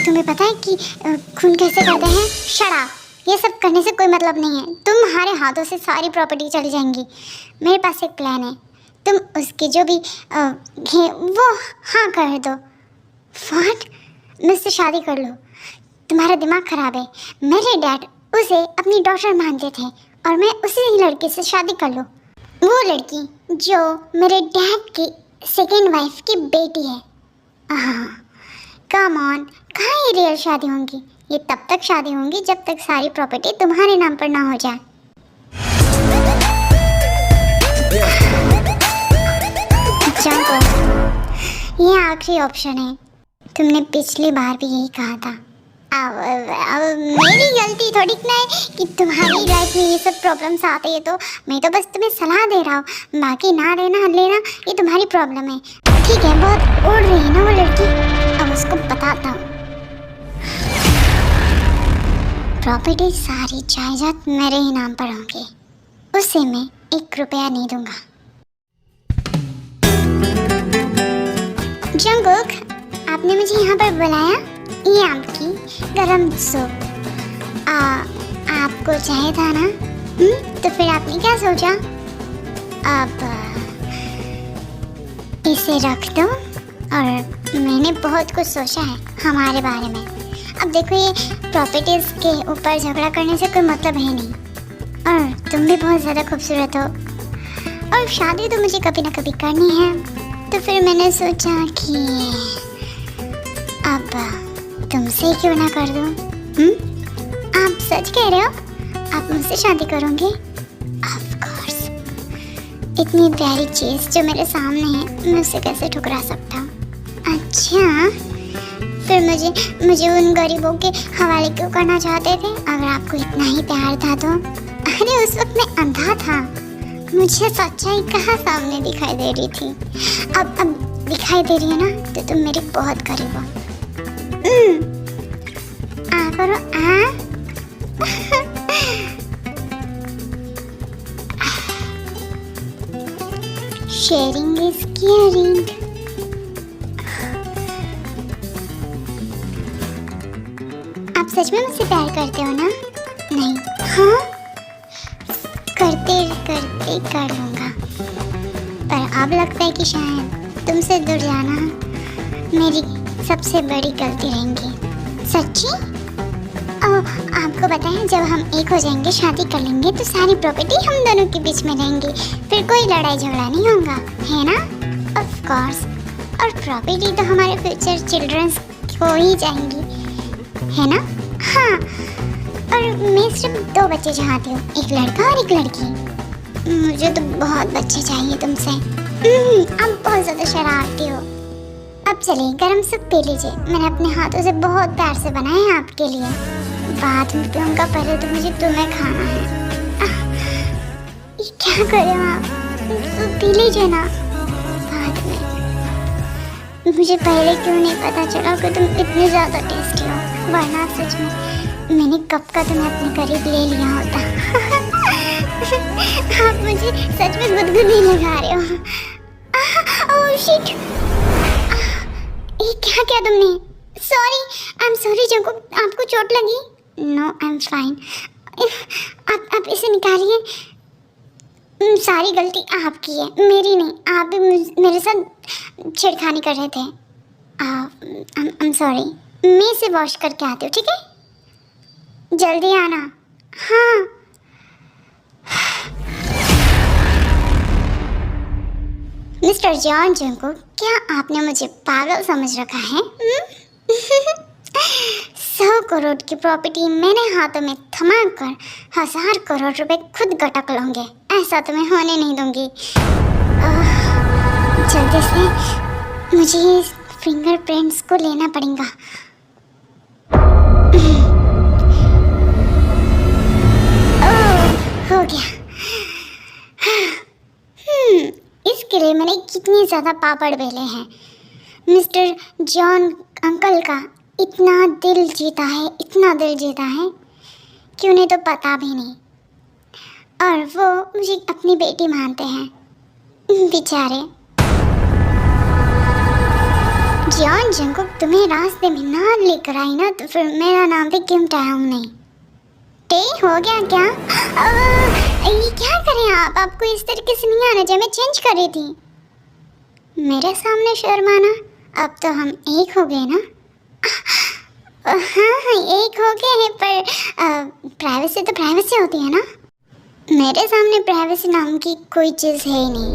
तुम्हें पता है कि खून कैसे करते हैं? शराब, ये सब करने से कोई मतलब नहीं है। तुम्हारे हाथों से सारी प्रॉपर्टी चली जाएंगी। मेरे पास एक प्लान है, तुम उसके जो भी वो हाँ कर दो। व्हाट? मुझसे शादी कर लो। तुम्हारा दिमाग खराब है। मेरे डैड उसे अपनी डॉटर मानते थे और मैं उसी लड़की से शादी कर लूँ। वो लड़की जो मेरे डैड की सेकेंड वाइफ की बेटी है। कम ऑन, कहाँ ये रियल शादी होंगी? ये तब तक शादी होंगी जब तक सारी प्रॉपर्टी तुम्हारे नाम पर ना हो जाए। ये आखिरी ऑप्शन है। तुमने पिछली बार भी यही कहा था। अब मेरी गलती थोड़ी ना है कि तुम्हारी लाइफ में ये सब प्रॉब्लम्स आते हैं। तो मैं तो बस तुम्हें सलाह दे रहा हूँ, बाकी ना लेना ये तुम्हारी प्रॉब्लम है। ठीक है, बहुत उड़ रही है ना वो लड़की, अब उसको बताता हूँ। प्रॉपर्टी सारी जायदाद मेरे ही नाम पर होंगी, उसे मैं 1 रुपया नहीं दूंगा। जंगकुक, आपने मुझे यहाँ पर बुलाया? ये आपकी गरम सूप आपको चाहिए था ना? तो फिर आपने क्या सोचा? अब इसे रख दो। और मैंने बहुत कुछ सोचा है हमारे बारे में। अब देखो, ये प्रॉपर्टीज के ऊपर झगड़ा करने से कोई मतलब है नहीं। और तुम भी बहुत ज़्यादा खूबसूरत हो और शादी तो मुझे कभी ना कभी करनी है। तो फिर मैंने सोचा कि अब तुमसे क्यों ना कर दूं? आप सच कह रहे हो? आप मुझसे शादी करोगे? Of course. इतनी प्यारी चीज़ जो मेरे सामने है, मैं उसे कैसे ठुकरा सकता हूँ? अच्छा, फिर मुझे उन गरीबों के हवाले क्यों करना चाहते थे अगर आपको इतना ही प्यार था तो? अरे उस वक्त मैं अंधा था, मुझे सच्चाई कहाँ सामने दिखाई दे रही थी। अब दिखाई दे रही है ना, तो तुम मेरे बहुत करीब हो। आ करो आ। Sharing is caring. आप सच में मुझसे प्यार करते हो ना? नहीं? हाँ, करते करते कर लूँगा। पर अब लगता है कि शायद तुमसे दूर जाना मेरी सबसे बड़ी गलती रहेंगी। सच्ची? आपको पता है, जब हम एक हो जाएंगे, शादी कर लेंगे, तो सारी प्रॉपर्टी हम दोनों के बीच में रहेंगी। फिर कोई लड़ाई झगड़ा नहीं होगा, है ना? Of course. और प्रॉपर्टी तो हमारे फ्यूचर चिल्ड्रंस को ही जाएंगी, है ना? हाँ, और मैं सिर्फ 2 बच्चे चाहती हूँ, एक लड़का और एक लड़की। मुझे तो बहुत बच्चे चाहिए तुमसे। आप बहुत ज़्यादा शरारती हो। अब चलिए गरम सूप पी लीजिए, मैंने अपने हाथों से बहुत प्यार से बनाया है आपके लिए। बाद में पीऊँगा, पहले तो मुझे तुम्हें खाना है। ये क्या करें आप? सूप पी लीजिए ना बाद में। मुझे पहले क्यों नहीं पता चला कि तुम इतने ज़्यादा टेस्टी हो, वरना सच में मैंने कब का तुम्हें अपने करीब ले लिया होता। आप मुझे सच में गुदगुदी लगा रहे हो। ओह शिट, ये क्या किया तुमने? Sorry, I am sorry Jungkook, आपको चोट लगी? No, I am fine. आप इसे निकालिए। सारी गलती आपकी है, मेरी नहीं। आप भी मेरे साथ छेड़खानी कर रहे थे। आई एम सॉरी। मैं इसे वॉश करके आती हूँ, ठीक है? जल्दी आना। हाँ। मिस्टर जॉन जंकुक, क्या आपने मुझे पागल समझ रखा है? 100 करोड़ की प्रॉपर्टी मैंने हाथों में थमा कर 1000 करोड़ रुपए खुद गटक लूंगे। ऐसा तो मैं होने नहीं दूंगी। जल्दी से मुझे फिंगरप्रिंट्स को लेना पड़ेगा। हो गया। इसके लिए मैंने कितनी ज़्यादा पापड़ बेले हैं। मिस्टर जॉन अंकल का इतना दिल जीता है, इतना दिल जीता है कि उन्हें तो पता भी नहीं, और वो मुझे अपनी बेटी मानते हैं बेचारे। जॉन जंकुक तुम्हें रास्ते में ना लेकर आई ना, तो फिर मेरा नाम भी किम टायंग नहीं। टे हो गया क्या? ये क्या करें आप? आपको इस तरीके से नहीं आना चाहिए। मैं चेंज कर रही थी। मेरे सामने शर्माना? अब तो हम एक हो गए ना? हाँ, एक हो गए हैं, पर प्राइवेसी तो प्राइवेसी होती है ना। मेरे सामने प्राइवेसी नाम की कोई चीज़ है ही नहीं।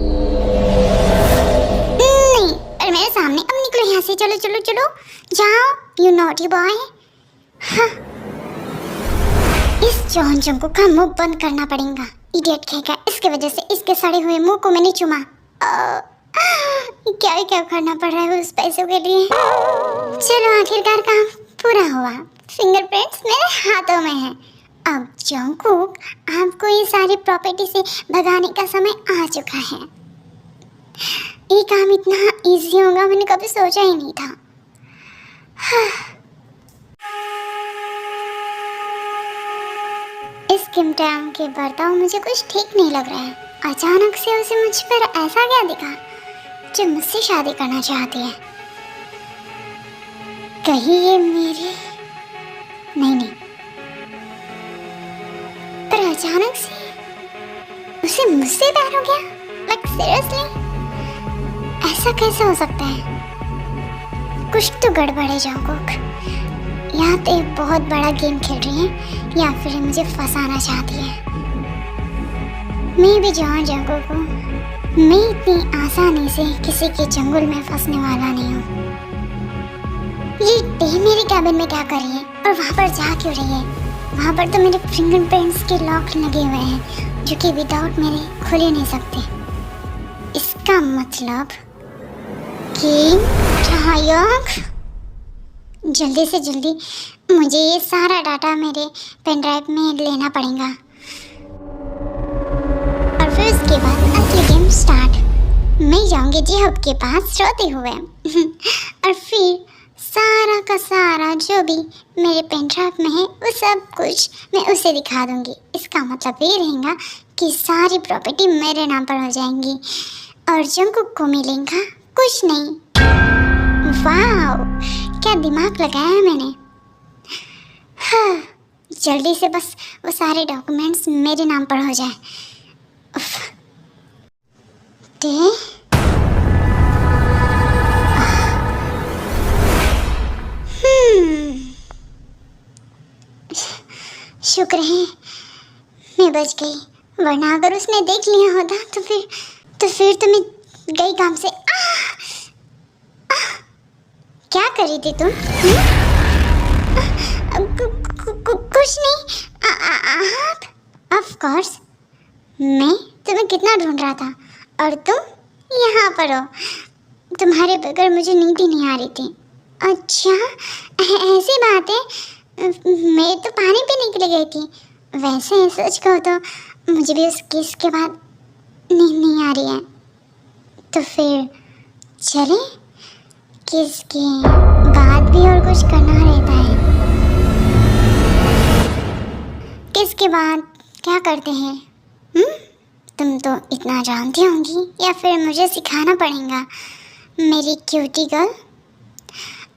नहीं, पर मेरे सामने। अब निकलो यहाँ से। चलो चलो चलो, जाओ, यू नॉटी बॉय। हाँ, इस जॉन जंकुक का मुंह बंद करना पड़ेगा। इडियट कहेगा, इसके वजह से इसके सड़े हुए मुंह को मैंने चुमा। क्या करना पड़ रहा है उस पैसों के लिए। चलो, आखिरकार काम पूरा हुआ। फिंगरप्रिंट्स मेरे हाथों में है। अब जंकुक, आपको ये सारी प्रॉपर्टी से भगाने का समय आ चुका है। ये काम इतना इजी होगा मैंने कभी सोचा ही नहीं था। इस किम टायंग के बर्ताव मुझे कुछ ठीक नहीं लग रहा है। अचानक से उसे मुझ पर ऐसा क्या दिखा जो मुझसे शादी करना चाहती है? कहीं ये मेरी नहीं, पर अचानक से उसे मुझसे प्यार हो गया। लाइक सीरियसली, ऐसा कैसे हो सकता है? कुछ तो गड़बड़ है जंकुक। या तो एक बहुत बड़ा गेम खेल रही है, या फिर मुझे फंसाना चाहती है। मैं भी जॉन जंकुक हूँ। मैं इतनी आसानी से किसी के चंगुल में फंसने वाला नहीं हूँ। ये टे मेरे कैबिन में क्या कर रही है और वहाँ पर जा क्यों रही है? वहाँ पर तो मेरे फिंगरप्रिंट्स के लॉक लगे हुए हैं, जो कि विदाउट मेरे खुल ही नहीं सकते। इसका मतलब कि टायंग, जल्दी से जल्दी मुझे ये सारा डाटा मेरे पेन ड्राइव में लेना पड़ेगा, और फिर उसके बाद असली गेम स्टार्ट। मैं जाऊंगी जिहब के पास रोते हुए और फिर सारा का सारा जो भी मेरे पेन ड्राइव में है वो सब कुछ मैं उसे दिखा दूंगी। इसका मतलब ये रहेगा कि सारी प्रॉपर्टी मेरे नाम पर हो जाएंगी और जंकुक को मिलेगा कुछ नहीं। वाह, क्या दिमाग लगाया है मैंने। हाँ, जल्दी से बस वो सारे डॉक्यूमेंट्स मेरे नाम पर हो जाए। शुक्र है मैं बच गई, वरना अगर उसने देख लिया होता तो फिर तो मैं गई काम से। क्या कर रही थी तुम? कुछ नहीं। आप? ऑफ कोर्स, मैं तुम्हें कितना ढूंढ रहा था और तुम यहाँ पर हो। तुम्हारे बगैर मुझे नींद ही नहीं आ रही थी। अच्छा, ऐसी बात है। मैं तो पानी पीने के लिए गई थी। वैसे सच कहो तो मुझे भी उस किस के बाद नींद नहीं आ रही है। तो फिर चले, किस के बाद भी और कुछ करना रहता है। किस के बाद क्या करते हैं? तुम तो इतना जानती होंगी, या फिर मुझे सिखाना पड़ेगा? मेरी क्यूटी गर्ल,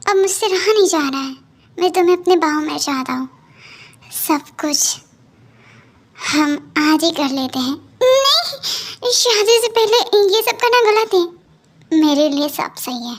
अब मुझसे रहा नहीं जा रहा है। मैं तुम्हें अपने बाहों में चाहता हूँ। सब कुछ हम आज ही कर लेते हैं। नहीं, शादी से पहले ये सब करना गलत है। मेरे लिए सब सही है।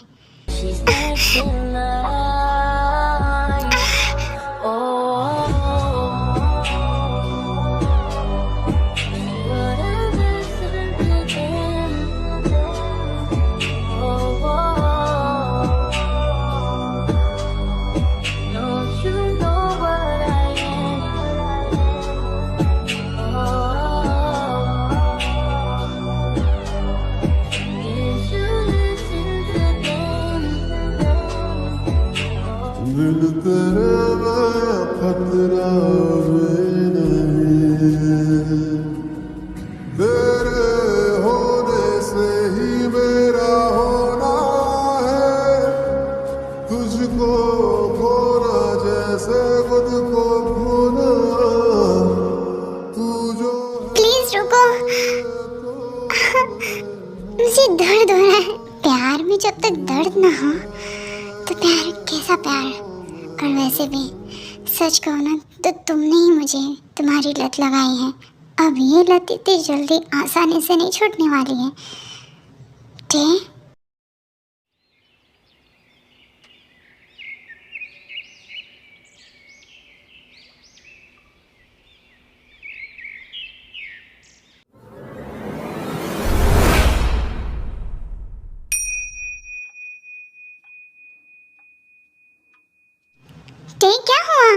दिल तेरे में खतरा भी नहीं, तेरे होने से ही मेरा होना है। तुझको खोना जैसे खुद को खोना, तू जो प्लीज रुको, मुझे दर्द हो रहा है। प्यार में जब तक दर्द ना हो तो प्यार कैसा प्यार? और वैसे भी सच कहो ना तो तुमने ही मुझे तुम्हारी लत लगाई है। अब ये लत इतनी जल्दी आसानी से नहीं छूटने वाली है। ठीक? क्या हुआ?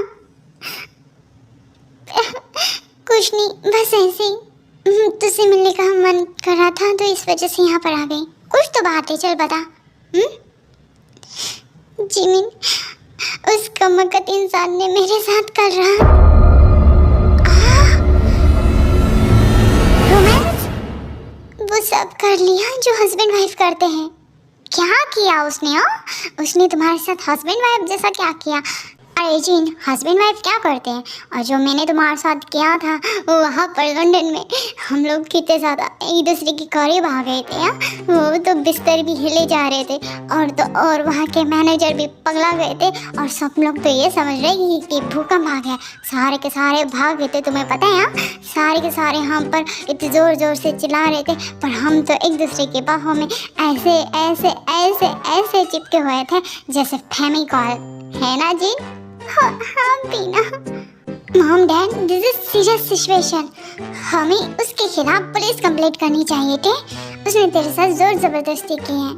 कुछ नहीं, बस ऐसे ही तुझसे मिलने का मन कर रहा था तो इस वजह से यहाँ पर आ गई। कुछ तो बात है, चल बता। जिमिन, उस कमबख्त इंसान ने मेरे साथ कर रहा रोमांस वो सब कर लिया जो हस्बैंड वाइफ करते हैं। क्या किया उसने? उसने तुम्हारे साथ हस्बैंड वाइफ जैसा क्या किया? अरे जिन, हस्बैंड वाइफ क्या करते हैं? और जो मैंने तुम्हारे साथ किया था वो वहाँ पर लंदन में हम लोग कितने ज़्यादा एक दूसरे के करीब आ गए थे। वो तो बिस्तर भी हिले जा रहे थे और वहाँ के मैनेजर भी पगला गए थे। और सब लोग तो ये समझ रहे कि भूकंप आ गया। सारे के सारे भाग गए थे, तुम्हें पता है? सारे के सारे हम पर इतने ज़ोर ज़ोर से चिल्ला रहे थे, पर हम तो एक दूसरे के बाहों में ऐसे ऐसे ऐसे ऐसे चिपके हुए थे जैसे फेविकॉल, है ना जी? हाँ Beena. Mom dad, this is serious situation. हमें उसके खिलाफ पुलिस कंप्लेंट करनी चाहिए थे। उसने तेरे साथ जोर जबरदस्ती की है।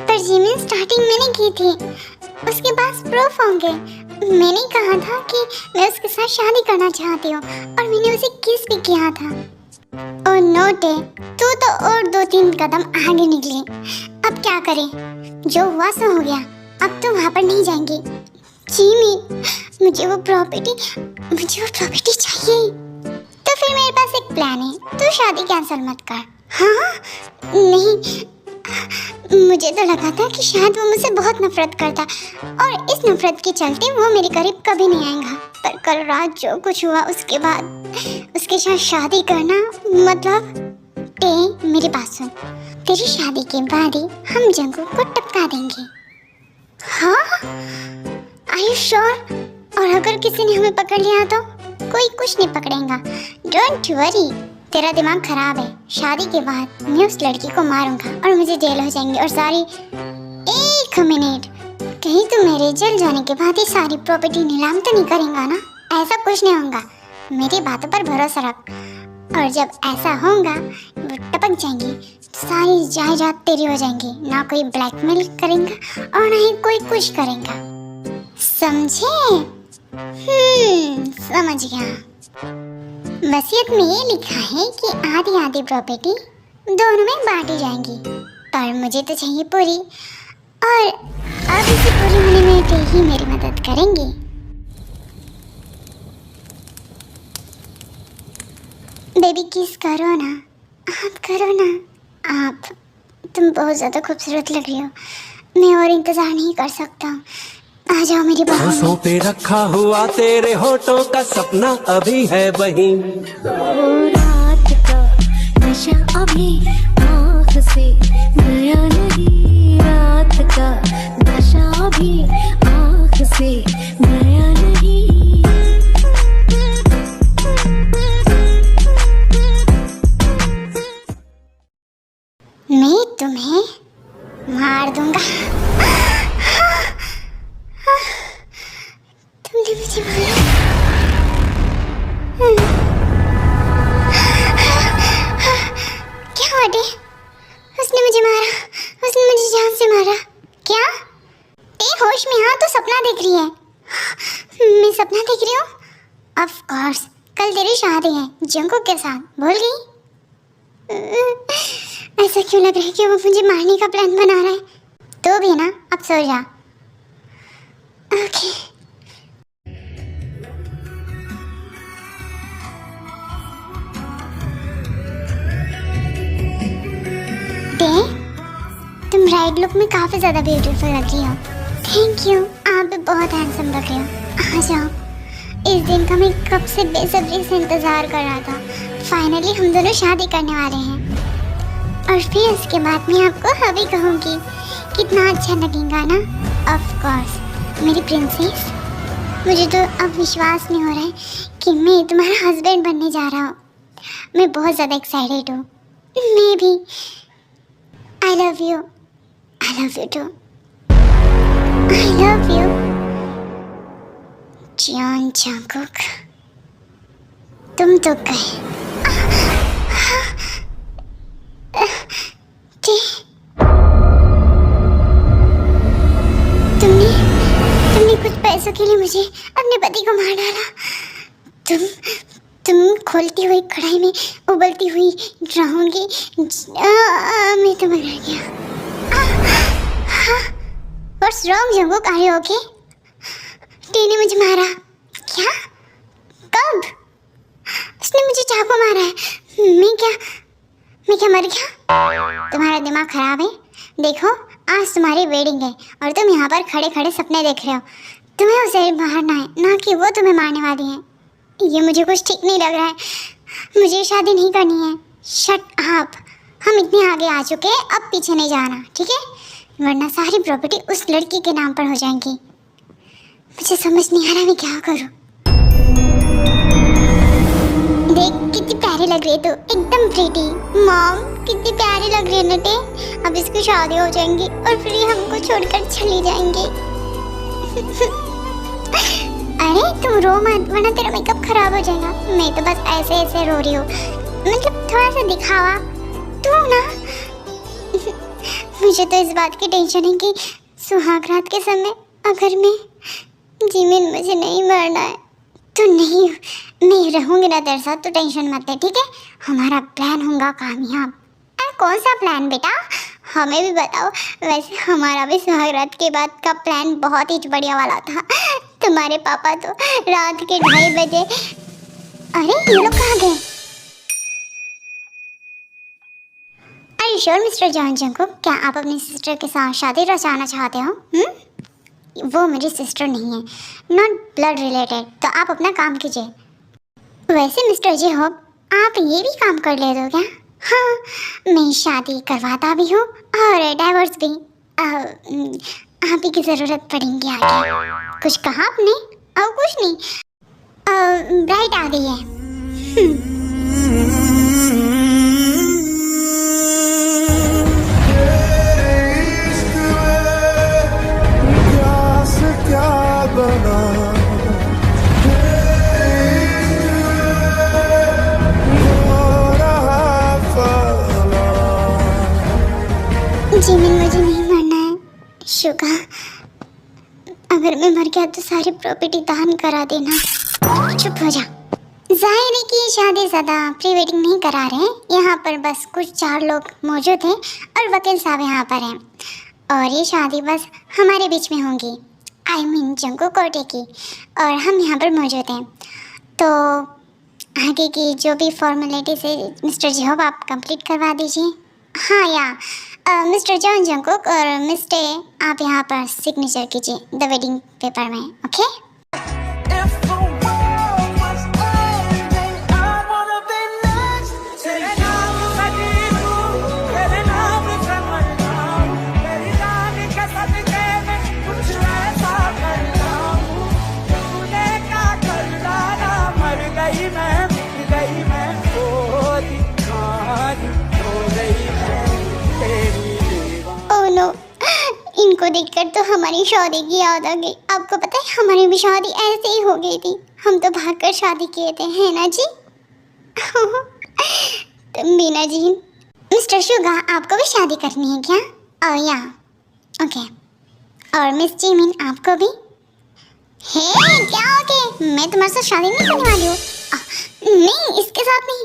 पर जिमिन, स्टार्टिंग मैंने की थी, उसके पास प्रूफ होंगे। मैंने कहा था कि मैं उसके साथ शादी करना चाहती हूँ और मैंने उसे किस भी किया था। और नोटे, तू तो और 2-3 कदम आगे निकली। अब क्या करें? जो हुआ सो हो गया। अब तो वहाँ पर नहीं जाएंगी। जिमी, मुझे वो प्रॉपर्टी चाहिए। तो फिर मेरे पास एक प्लान है, तू शादी कैंसिल मत कर। हाँ? नहीं, मुझे तो लगा था कि शायद वो मुझसे बहुत नफरत करता और इस नफरत के चलते वो मेरे करीब कभी नहीं आएगा। पर कल रात जो कुछ हुआ उसके बाद उसके साथ शादी करना मतलब मेरी बात सुन, तेरी शादी के बाद ही हम जंगू को टपका देंगे। हाँ? Are you sure? और अगर किसी ने हमें पकड़ लिया तो? कोई कुछ नहीं पकड़ेगा। Don't worry, तेरा दिमाग खराब है। शादी के बाद मैं उस लड़की को मारूंगा और मुझे जेल हो जाएंगे और सारी। एक मिनट, कहीं तू मेरे जेल जाने के बाद ही सारी प्रॉपर्टी नीलाम तो नहीं करेगा ना? ऐसा कुछ नहीं होगा, मेरी बातों पर भरोसा रख। और जब ऐसा होगा वो टपक जाएंगी तो सारी जायदाद तेरी हो जाएंगी। ना कोई ब्लैकमेल करेगा और ना ही कोई कुछ करेगा, समझे? समझ गया। वसीयत में ये लिखा है कि आधी आधी प्रॉपर्टी दोनों में बांटी जाएंगी, पर मुझे तो चाहिए पूरी, और अब इसे पूरी होने में ते ही मेरी मदद करेंगे। बेबी किस करो ना, आप करो ना। आप, तुम बहुत ज़्यादा खूबसूरत लग रही हो, मैं और इंतज़ार नहीं कर सकता। आ जाओ मेरी बाहों सांसों में। पे रखा हुआ तेरे होठों का सपना अभी है वहीं। वो रात का नशा अभी आँख से गया नहीं, रात का नशा अभी आँख से गया नहीं। मैं तुम्हें मार दूंगा। तुमने मुझे मारा। क्या वाटे? उसने मुझे मारा, उसने मुझे जान से मारा। क्या? ए होश में हाँ तो सपना देख रही है? मैं सपना देख रही हूँ? ऑफ कोर्स, कल तेरी शादी है जंगू के साथ, भूल गई? ऐसा क्यों लग रहा है कि वो मुझे मारने का प्लान बना रहा है? तो भी ना, अब सो जा। ओके। तुम ब्राइड लुक में काफी ज्यादा ब्यूटीफुल लग रही हो। थैंक यू, आप भी बहुत हैंडसम लग रहे हो। आ जाओ, इस दिन का मैं कब से बेसब्री से इंतजार कर रहा था। फाइनली हम दोनों शादी करने वाले हैं, और फिर उसके बाद मैं आपको हबी कहूँगी। कितना अच्छा लगेगा ना? ऑफ कोर्स मेरी प्रिंसेस, मुझे तो अब विश्वास नहीं हो रहा है कि मैं तुम्हारा हस्बैंड बनने जा रहा हूँ। मैं बहुत ज़्यादा एक्साइटेड हूँ। मैं भी। I love you. I love you too. I love you Jeon Jungkook. तुम तो गए। तुमने कुछ पैसों के लिए मुझे अपने पति को मार डाला। तुम खोलती हुई कढ़ाई में उबलती हुई रहोगी। मैं तो मर गया। What's wrong Jungkook? Are you okay? T ने मुझे मारा। क्या? कब? उसने मुझे चाकू मारा है। मैं क्या मर गया? तुम्हारा दिमाग खराब है? देखो, आज तुम्हारी वेडिंग है और तुम यहाँ पर खड़े खड़े सपने देख रहे हो। तुम्हें उसे मारना है, ना कि वो तुम्हें मारने वाली है। ये मुझे कुछ ठीक नहीं लग रहा है। मुझे शादी नहीं करनी है। Shut up. हम इतने आगे आ चुके हैं, अब पीछे नहीं जाना, ठीक है? वरना सारी प्रॉपर्टी उस लड़की के नाम पर हो जाएंगी। मुझे समझ नहीं आ रहा मैं क्या करूँ। देख कितनी प्यारी लग रही है तू, एकदम प्रीटी। मॉम कितनी प्यारी लग रही है नटे। अब इसकी शादी हो जाएंगी और फिर ये हमको छोड़कर चली जाएंगी। अरे तुम रो मत, वरना तेरा मेकअप खराब हो जाएगा। मैं तो बस ऐसे ऐसे रो रही हूँ, मतलब थोड़ा सा दिखावा। तू ना मुझे तो इस बात की टेंशन है कि सुहाग रात के समय अगर मैं जिमिन मुझे नहीं मारना है तो नहीं, मैं रहूँगी ना तेरे साथ, तो टेंशन मत ले, ठीक है? हमारा प्लान होगा कामयाब। अरे कौन सा प्लान बेटा, हमें भी बताओ। वैसे हमारा भी सुहाग रात के बाद का प्लान बहुत ही बढ़िया वाला था। तुम्हारे पापा तो रात के 2:30 बजे। अरे ये लोग कहाँ गए? Are you sure mister John Jungkook? क्या आप अपनी सिस्टर के साथ शादी रचाना चाहते हो? वो मेरी सिस्टर नहीं है, नॉट ब्लड रिलेटेड, तो आप अपना काम कीजिए। वैसे मिस्टर जे होप, आप ये भी काम कर लेते हो क्या? हाँ, मैं शादी करवाता भी हूँ और डाइवोर्स भी। आप ही की ज़रूरत पड़ेगी आगे। कुछ कहा आपने? और कुछ नहीं। ब्राइड आ गई है। शुगा, अगर मैं मर गया तो सारी प्रॉपर्टी दान करा देना। चुप हो जा। जाहिर है कि ये शादी ज़्यादा प्री वेडिंग नहीं करा रहे हैं, यहाँ पर बस कुछ 4 लोग मौजूद हैं और वकील साहब यहाँ पर हैं, और ये शादी बस हमारे बीच में होंगी, आई मीन जंगकुक और टेकी, और हम यहाँ पर मौजूद हैं। तो आगे की जो भी फॉर्मेलिटीज है मिस्टर जेहोब आप कंप्लीट करवा दीजिए। हाँ या मिस्टर जॉन जंगकुक और मिस्टर आप यहाँ पर सिग्नेचर कीजिए द वेडिंग पेपर में, ओके? इनको देखकर तो हमारी शादी की याद आ गई। आपको पता है हमारी भी शादी ऐसे ही हो गई थी, हम तो भागकर शादी किए थे, है ना जी? तो मीना जी, मिस्टर शुगा आपको भी शादी करनी है क्या? और या ओके, और मिस जिमिन आपको भी? हे क्या ओके, मैं तुम्हारे साथ शादी नहीं करने वाली हूँ। नहीं इसके साथ नहीं,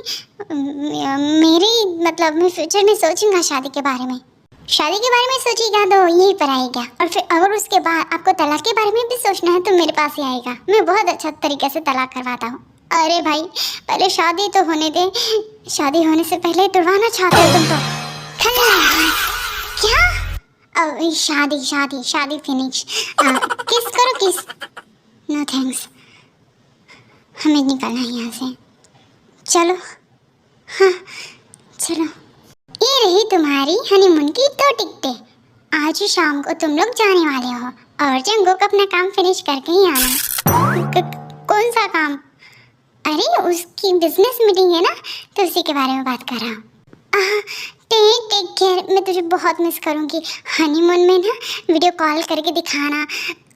मेरी मतलब मैं फ्यूचर में सोचूंगा शादी के बारे में। शादी के बारे में सोचिएगा तो यहीं पर आएगा, और फिर अगर उसके बाद आपको तलाक के बारे में भी सोचना है तो मेरे पास ही आएगा, मैं बहुत अच्छा तरीके से तलाक करवाता हूँ। अरे भाई पहले शादी तो होने दे, शादी होने से पहले तुड़वाना चाहते हो तुम तो? क्या? अब शादी शादी शादी फिनिश, किस करो किस। नो थैंक्स, हमें निकलना है यहाँ से, चलो। हाँ चलो, ये रही तुम्हारी हनीमून की 2 टिकटें। आज ही शाम को तुम लोग जाने वाले हो, और जंगकुक अपना काम फिनिश करके ही आना। कौन सा काम? अरे उसकी बिजनेस मीटिंग है ना, तो उसी के बारे में बात कर रहा हूँ। टेक केयर, मैं तुझे बहुत मिस करूँगी। हनीमून में ना वीडियो कॉल करके दिखाना,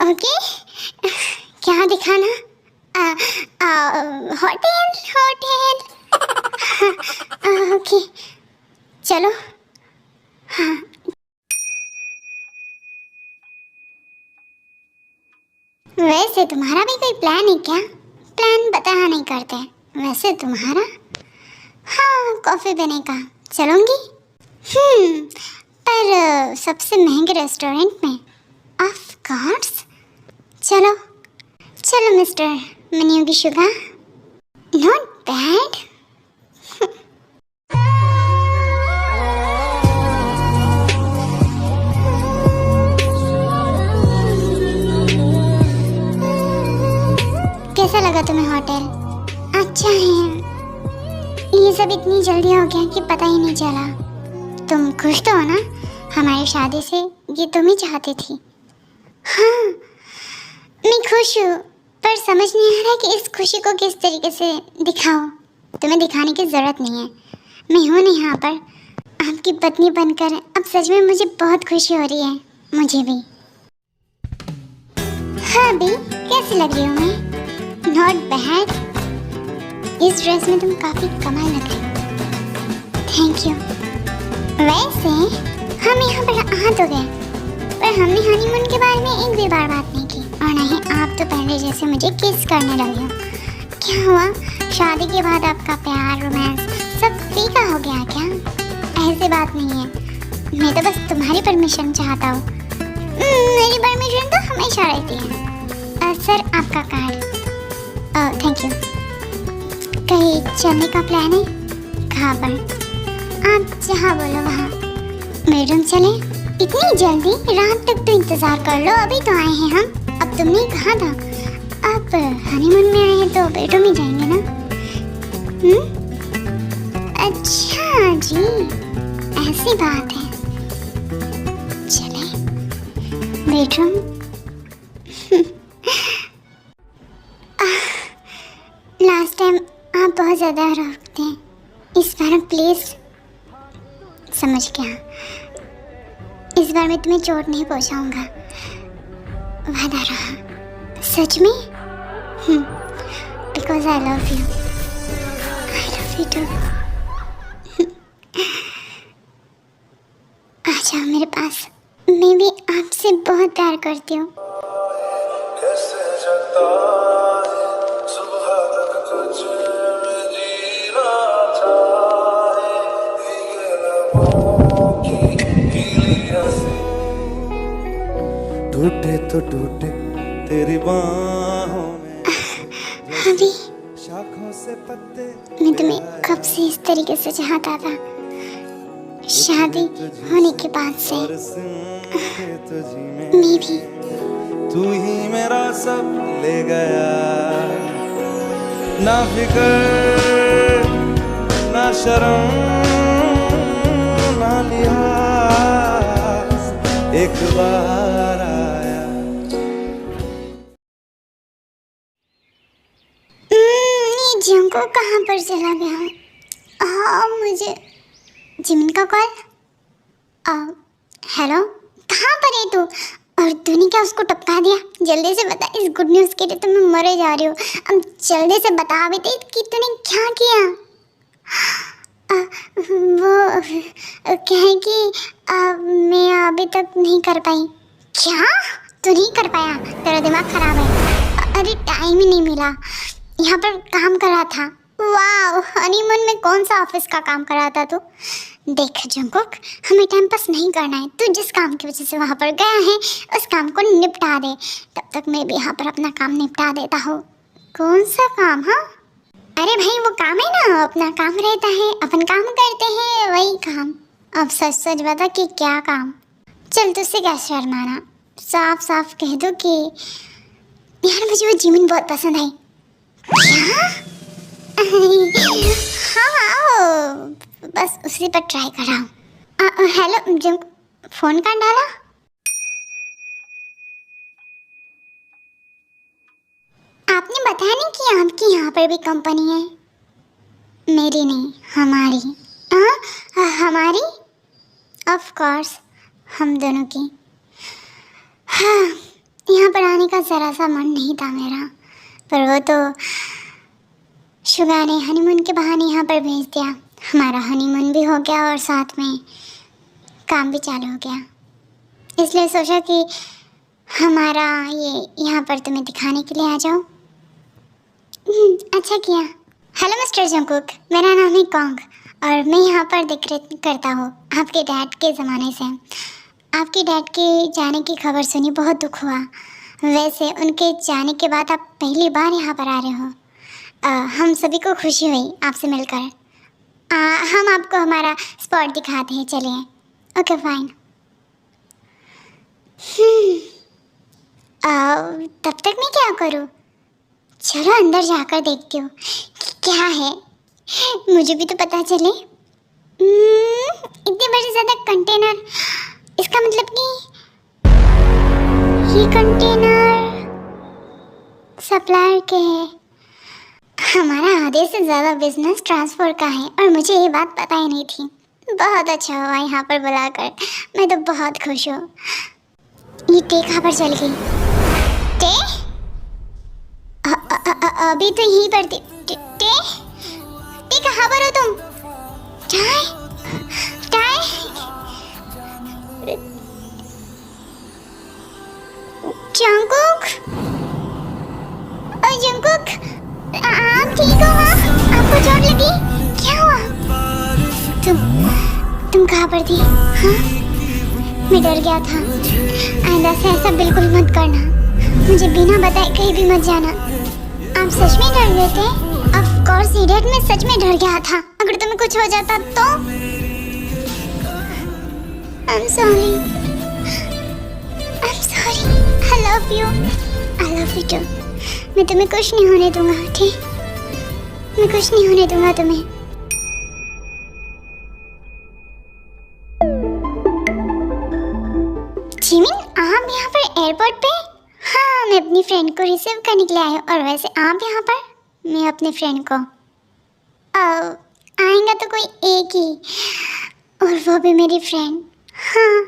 ओके? क्या दिखाना? Hotel hotel. ओके चलो। हाँ वैसे तुम्हारा भी कोई प्लान है क्या? प्लान बताया नहीं करते वैसे तुम्हारा? हाँ कॉफ़ी पीने का चलूँगी। पर सबसे महंगे रेस्टोरेंट में? ऑफ कोर्स, चलो चलो मिस्टर मनियोगी शुगा, नॉट बैड। कैसा लगा तुम्हें होटल? अच्छा है, ये सब इतनी जल्दी हो गया कि पता ही नहीं चला। तुम खुश तो हो ना हमारी शादी से? ये तुम ही चाहती थी। हाँ मैं खुश हूँ, पर समझ नहीं आ रहा कि इस खुशी को किस तरीके से दिखाऊं। तुम्हें दिखाने की ज़रूरत नहीं है, मैं हूँ ना यहाँ पर आपकी पत्नी बनकर। अब सच में मुझे बहुत खुशी हो रही है, मुझे भी। हाँ भी कैसी लग रही हूँ मैं? नॉट बैड, इस ड्रेस में तुम काफ़ी कमाल लग रही हो। Thank you. वैसे हम यहाँ पर आ तो गए, पर हमने हनीमून के बारे में एक भी बार बात नहीं की, और नहीं आप तो पहले जैसे मुझे किस करने लगे हो। क्या हुआ, शादी के बाद आपका प्यार रोमांस सब फीका हो गया क्या? ऐसी बात नहीं है, मैं तो बस तुम्हारी परमिशन चाहता हूँ। मेरी परमिशन तो हमेशा रहती है। सर आपका कार्ड। Thank you. कहीं चलने का प्लान है? कहाँ पर? आप जहाँ बोलो वहाँ। बेडरूम चले? इतनी जल्दी? रात तक तो इंतज़ार कर लो, अभी तो आए हैं हम। अब तुमने कहा था आप हनीमून में आए हैं तो बेडरूम ही जाएंगे ना? अच्छा जी, ऐसी बात है। चले बेडरूम। लास्ट टाइम आप बहुत ज़्यादा रोकते हैं, इस बार प्लीज़ समझ गया। इस बार मैं तुम्हें चोट नहीं पहुंचाऊंगा, वादा रहा। सच में? Because I love you. I love you too. आ जाओ मेरे पास, मैं भी आपसे आपसे बहुत प्यार करती हूँ। कैसे जगता है सुबह तक कुछ में जीना चाहे भीगे लबों की गीली हंसी टूटे तो टूटे तेरी बाहों में अभी शाखों से पत्ते मैं तुम्हें कब से इस तरीके से चाहता था। शादी होने के बाद से तुझी में मैं भी तू ही मेरा सब ले गया ना फिकर ना शर्म ना लिहाज एक बार आया ये जंको कहाँ पर चला गया? हाँ मुझे जिमिन का कॉल। हेलो, कहाँ पर है तू? और तूने क्या उसको टपका दिया? जल्दी से बता, इस गुड न्यूज़ के लिए तो मैं मरे जा रही हूँ। अब जल्दी से बता भी दे कि तूने क्या किया। वो क्या है कि मैं अभी तक नहीं कर पाई। क्या? तू नहीं कर पाया? तेरा दिमाग खराब है। अरे टाइम ही नहीं मिला, यहाँ पर काम कर रहा था। वाह, हनीमून में कौन सा ऑफिस का काम कर रहा था तू? देख जंकुक, हमें टाइम पास नहीं करना है। तू जिस काम की वजह से वहाँ पर गया है उस काम को निपटा दे, तब तक मैं भी यहाँ पर अपना काम निपटा देता हूँ। कौन सा काम? हाँ अरे भाई वो काम है ना, अपना काम रहता है, अपन काम करते हैं, वही काम। अब सच सच बता कि क्या काम? चल तुझसे क्या शर्माना, साफ साफ कह दो कि यार मुझे वो जिमिन बहुत पसंद है। क्या? हाँ बस उसी पर ट्राई कर रहा हूँ। हेलो जंक, फोन कहाँ डाला? आपने बताया नहीं कि आपकी यहाँ पर भी कंपनी है? मेरी नहीं, हमारी। हमारी? ऑफ कोर्स हम दोनों की। हाँ, यहाँ पर आने का ज़रा सा मन नहीं था मेरा, पर वो तो शुगा ने हनीमून के बहाने यहाँ पर भेज दिया। हमारा हनीमून भी हो गया और साथ में काम भी चालू हो गया। इसलिए सोचा कि हमारा ये यहाँ पर तुम्हें दिखाने के लिए आ जाओ। अच्छा किया। हेलो मिस्टर जंकुक, मेरा नाम है कॉन्ग और मैं यहाँ पर देखरेख करता हूँ आपके डैड के ज़माने से। आपके डैड के जाने की खबर सुनी, बहुत दुख हुआ। वैसे उनके जाने के बाद आप पहली बार यहाँ पर आ रहे हो। हम सभी को खुशी हुई आपसे मिलकर। हम आपको हमारा स्पॉट दिखाते हैं, चलिए। Okay fine. तब तक मैं क्या करूँ? चलो अंदर जाकर देखती हूँ कि क्या है, मुझे भी तो पता चले। इतने बड़े ज़्यादा कंटेनर, इसका मतलब कि ये कंटेनर सप्लायर के है। हमारा आधे से ज़्यादा बिजनेस ट्रांसफ़र का है और मुझे ये बात पता ही नहीं थी। बहुत अच्छा हुआ यहाँ पर बुलाकर, मैं तो बहुत खुश हूँ। ये टे कहाँ पर चल गई? टे? अभी तो यहीं पर थी। टे कहाँ पर हो तुम? टाय टाय जंकुक, जंकुक आप ठीक हो? आपको चोट लगी? क्या हुआ? तुम कहाँ पर थी? हाँ मैं डर गया था। आइंदा से ऐसा बिल्कुल मत करना, मुझे बिना बताए कहीं भी मत जाना। आप सच में डर गए थे? ऑफ कोर्स इडियट, मैं सच में डर गया था। अगर तुम्हें कुछ हो जाता तो? I am sorry, I love you too. मैं तुम्हें कुछ नहीं होने दूंगा, ठीक? मैं कुछ नहीं होने दूंगा तुम्हें। जिमिन, आप यहाँ पर एयरपोर्ट पे? हाँ, मैं अपनी फ्रेंड को रिसीव करने के लिए आई हूँ। और वैसे आप यहाँ पर? मैं अपने फ्रेंड को। आएगा तो कोई एक ही, और वो भी मेरी फ्रेंड। हाँ,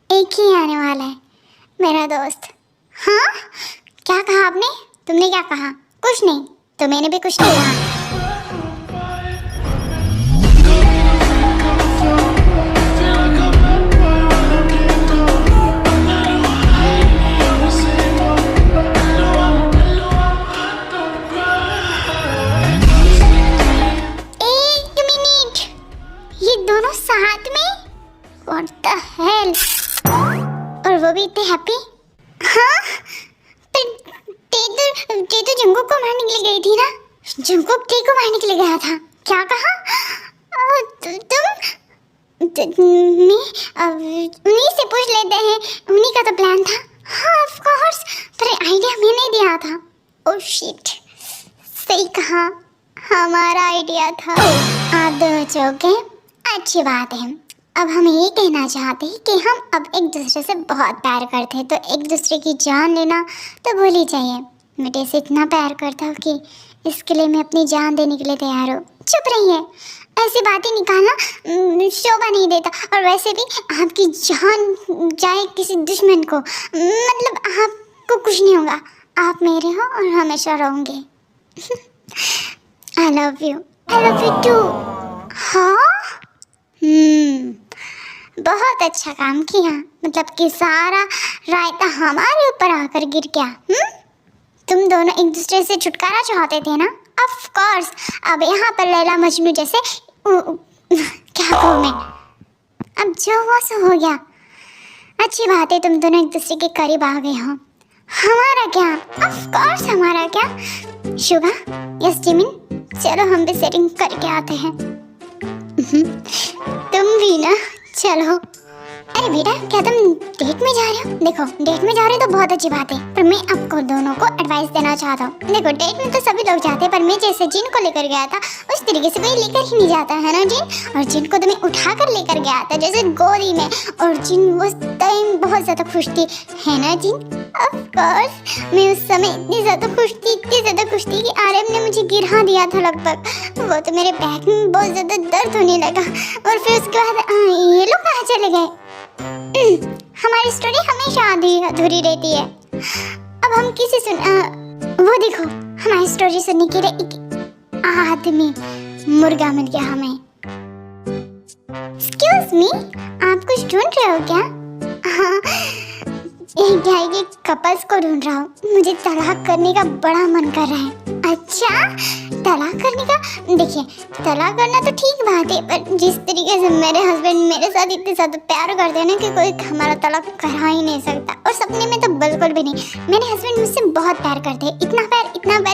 एक ही आने वाला है, मेरा दोस्त। हाँ, क्या कहा आपने? तुमने क्या कहा? कुछ नहीं, तो मैंने भी कुछ नहीं कहा। जंगकुक को मारने के लिए गई थी ना? जंगकुक टी को मारने के लिए गया था। क्या कहा? उन्हीं से पूछ लेते हैं, उन्हीं का तो प्लान था। हाँ ऑफ कोर्स, पर आइडिया मैंने दिया था। ओह शिट, सही कहा, हमारा आइडिया था। आप दोनों चौके, अच्छी बात है। अब हम ये कहना चाहते हैं कि हम अब एक दूसरे से बहुत प्यार करते हैं, तो एक दूसरे की जान लेना तो भूल ही जाइए। मैं जैसे इतना प्यार करता हूँ कि इसके लिए मैं अपनी जान देने के लिए तैयार हूँ। चुप रहिए, ऐसी बातें निकालना शोभा नहीं देता। और वैसे भी आपकी जान जाए किसी दुश्मन को, मतलब आपको कुछ नहीं होगा। आप मेरे हो और हमेशा रहोगे। I love you too। हाँ, बहुत अच्छा काम किया। मतलब कि सारा रायता हमारे ऊपर आकर गिर गया। तुम दोनों एक दूसरे से छुटकारा चाहते थे ना? ऑफ कोर्स, अब यहाँ पर लैला मजनू जैसे क्या कहूँ मैं, अब जो हुआ सो हो गया। अच्छी बात है, तुम दोनों एक दूसरे के करीब आ गए हो। हमारा क्या? ऑफ कोर्स हमारा क्या। शुगा, यस जिमिन, चलो हम भी सेटिंग करके आते हैं। तुम भी ना, चलो। अरे बेटा, क्या तुम डेट में जा रहे हो? देखो, डेट में जा रहे हो तो बहुत अच्छी बात है, पर मैं आपको दोनों को एडवाइस देना चाहता हूँ। देखो, डेट में तो सभी लोग जाते हैं, पर मैं जैसे जिन को लेकर गया था उस तरीके से कोई लेकर ही नहीं जाता है ना जिन। और जिन को तो मैं उठा कर लेकर गया था जैसे गोदी में, और जिन उस टाइम बहुत ज़्यादा खुश थी, है ना जिन? ऑफ कोर्स, मैं उस समय इतनी ज़्यादा खुश थी कि आरएम ने मुझे गिरा दिया था लगभग। वो तो मेरे बैक में बहुत ज़्यादा दर्द होने लगा। और फिर उसके बाद ये लोग कहाँ चले गए? हमारी स्टोरी हमेशा आधी अधूरी रहती है। अब हम किसी वो देखो, हमारी स्टोरी सुनने के लिए एक आदमी मुर्गा मिल गया हमें। एक्सक्यूज मी, आप कुछ ढूंढ रहे हो क्या? हाँ, ये कपल्स को ढूंढ रहा हूँ। मुझे तलाक करने का बड़ा मन कर रहा है। अच्छा, तलाक करने का? देखिए, तलाक करना तो ठीक बात है, पर जिस तरीके से मेरे हस्बैंड मेरे साथ इतने ज़्यादा प्यार करते हैं ना कि कोई हमारा तलाक करा ही नहीं सकता। और सपने में तो बिल्कुल भी नहीं। मेरे हस्बैंड मुझसे बहुत प्यार करते हैं, इतना प्यार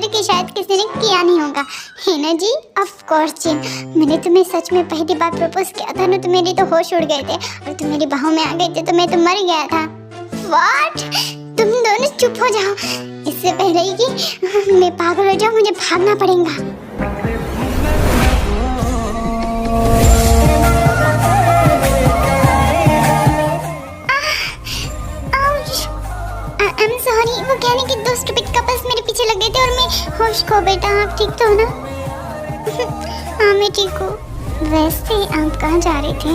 कि शायद किसी ने किया नहीं होगा, है ना जी? ऑफ कोर्स जी, मैंने तुम्हें सच में पहली बार प्रपोज किया था ना, तो मेरे तो होश उड़ गए थे और तुम मेरी बाहों में आ गए थे, तो मैं तो मर गया था। व्हाट? तुम दोनों चुप हो जाओ, इससे पहले ही कि मैं पागल हो जाऊं, मुझे भागना पड़ेगा। I'm sorry, वो कहने कि दो स्टूपिड कपल्स मेरे पीछे लग गए थे और मैं होश खो बैठा। आप ठीक तो हो ना? हाँ मैं ठीक हूँ। वैसे आप कहाँ जा रहे थे?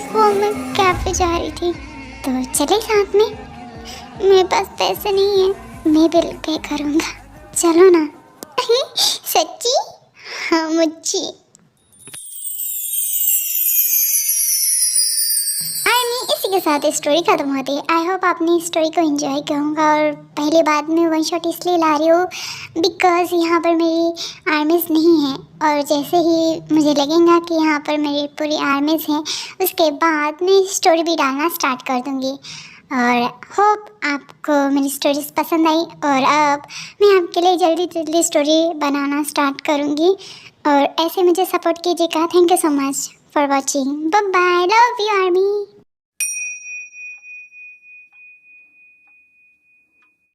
वो मैं कैफे जा रही थी, तो चले साथ में? मेरे पास पैसे नहीं है, मैं बिल पे करूँगा, चलो ना। सच्ची? हाँ मुझी। इसी के साथ स्टोरी खत्म होती है। आई होप आपने इस स्टोरी को एंजॉय किया होगा। और पहले बाद में वन शॉट इसलिए ला रही हूँ बिकॉज यहाँ पर मेरी आर्मीज़ नहीं है, और जैसे ही मुझे लगेगा कि यहाँ पर मेरी पूरी आर्मीज़ हैं, उसके बाद मैं स्टोरी भी डालना स्टार्ट कर दूँगी। और होप आपको मेरी स्टोरीज पसंद आई, और अब मैं आपके लिए जल्दी जल्दी स्टोरी बनाना स्टार्ट करूँगी। और ऐसे मुझे सपोर्ट कीजिएगा। Thank you so much for watching. Bye bye, love you army.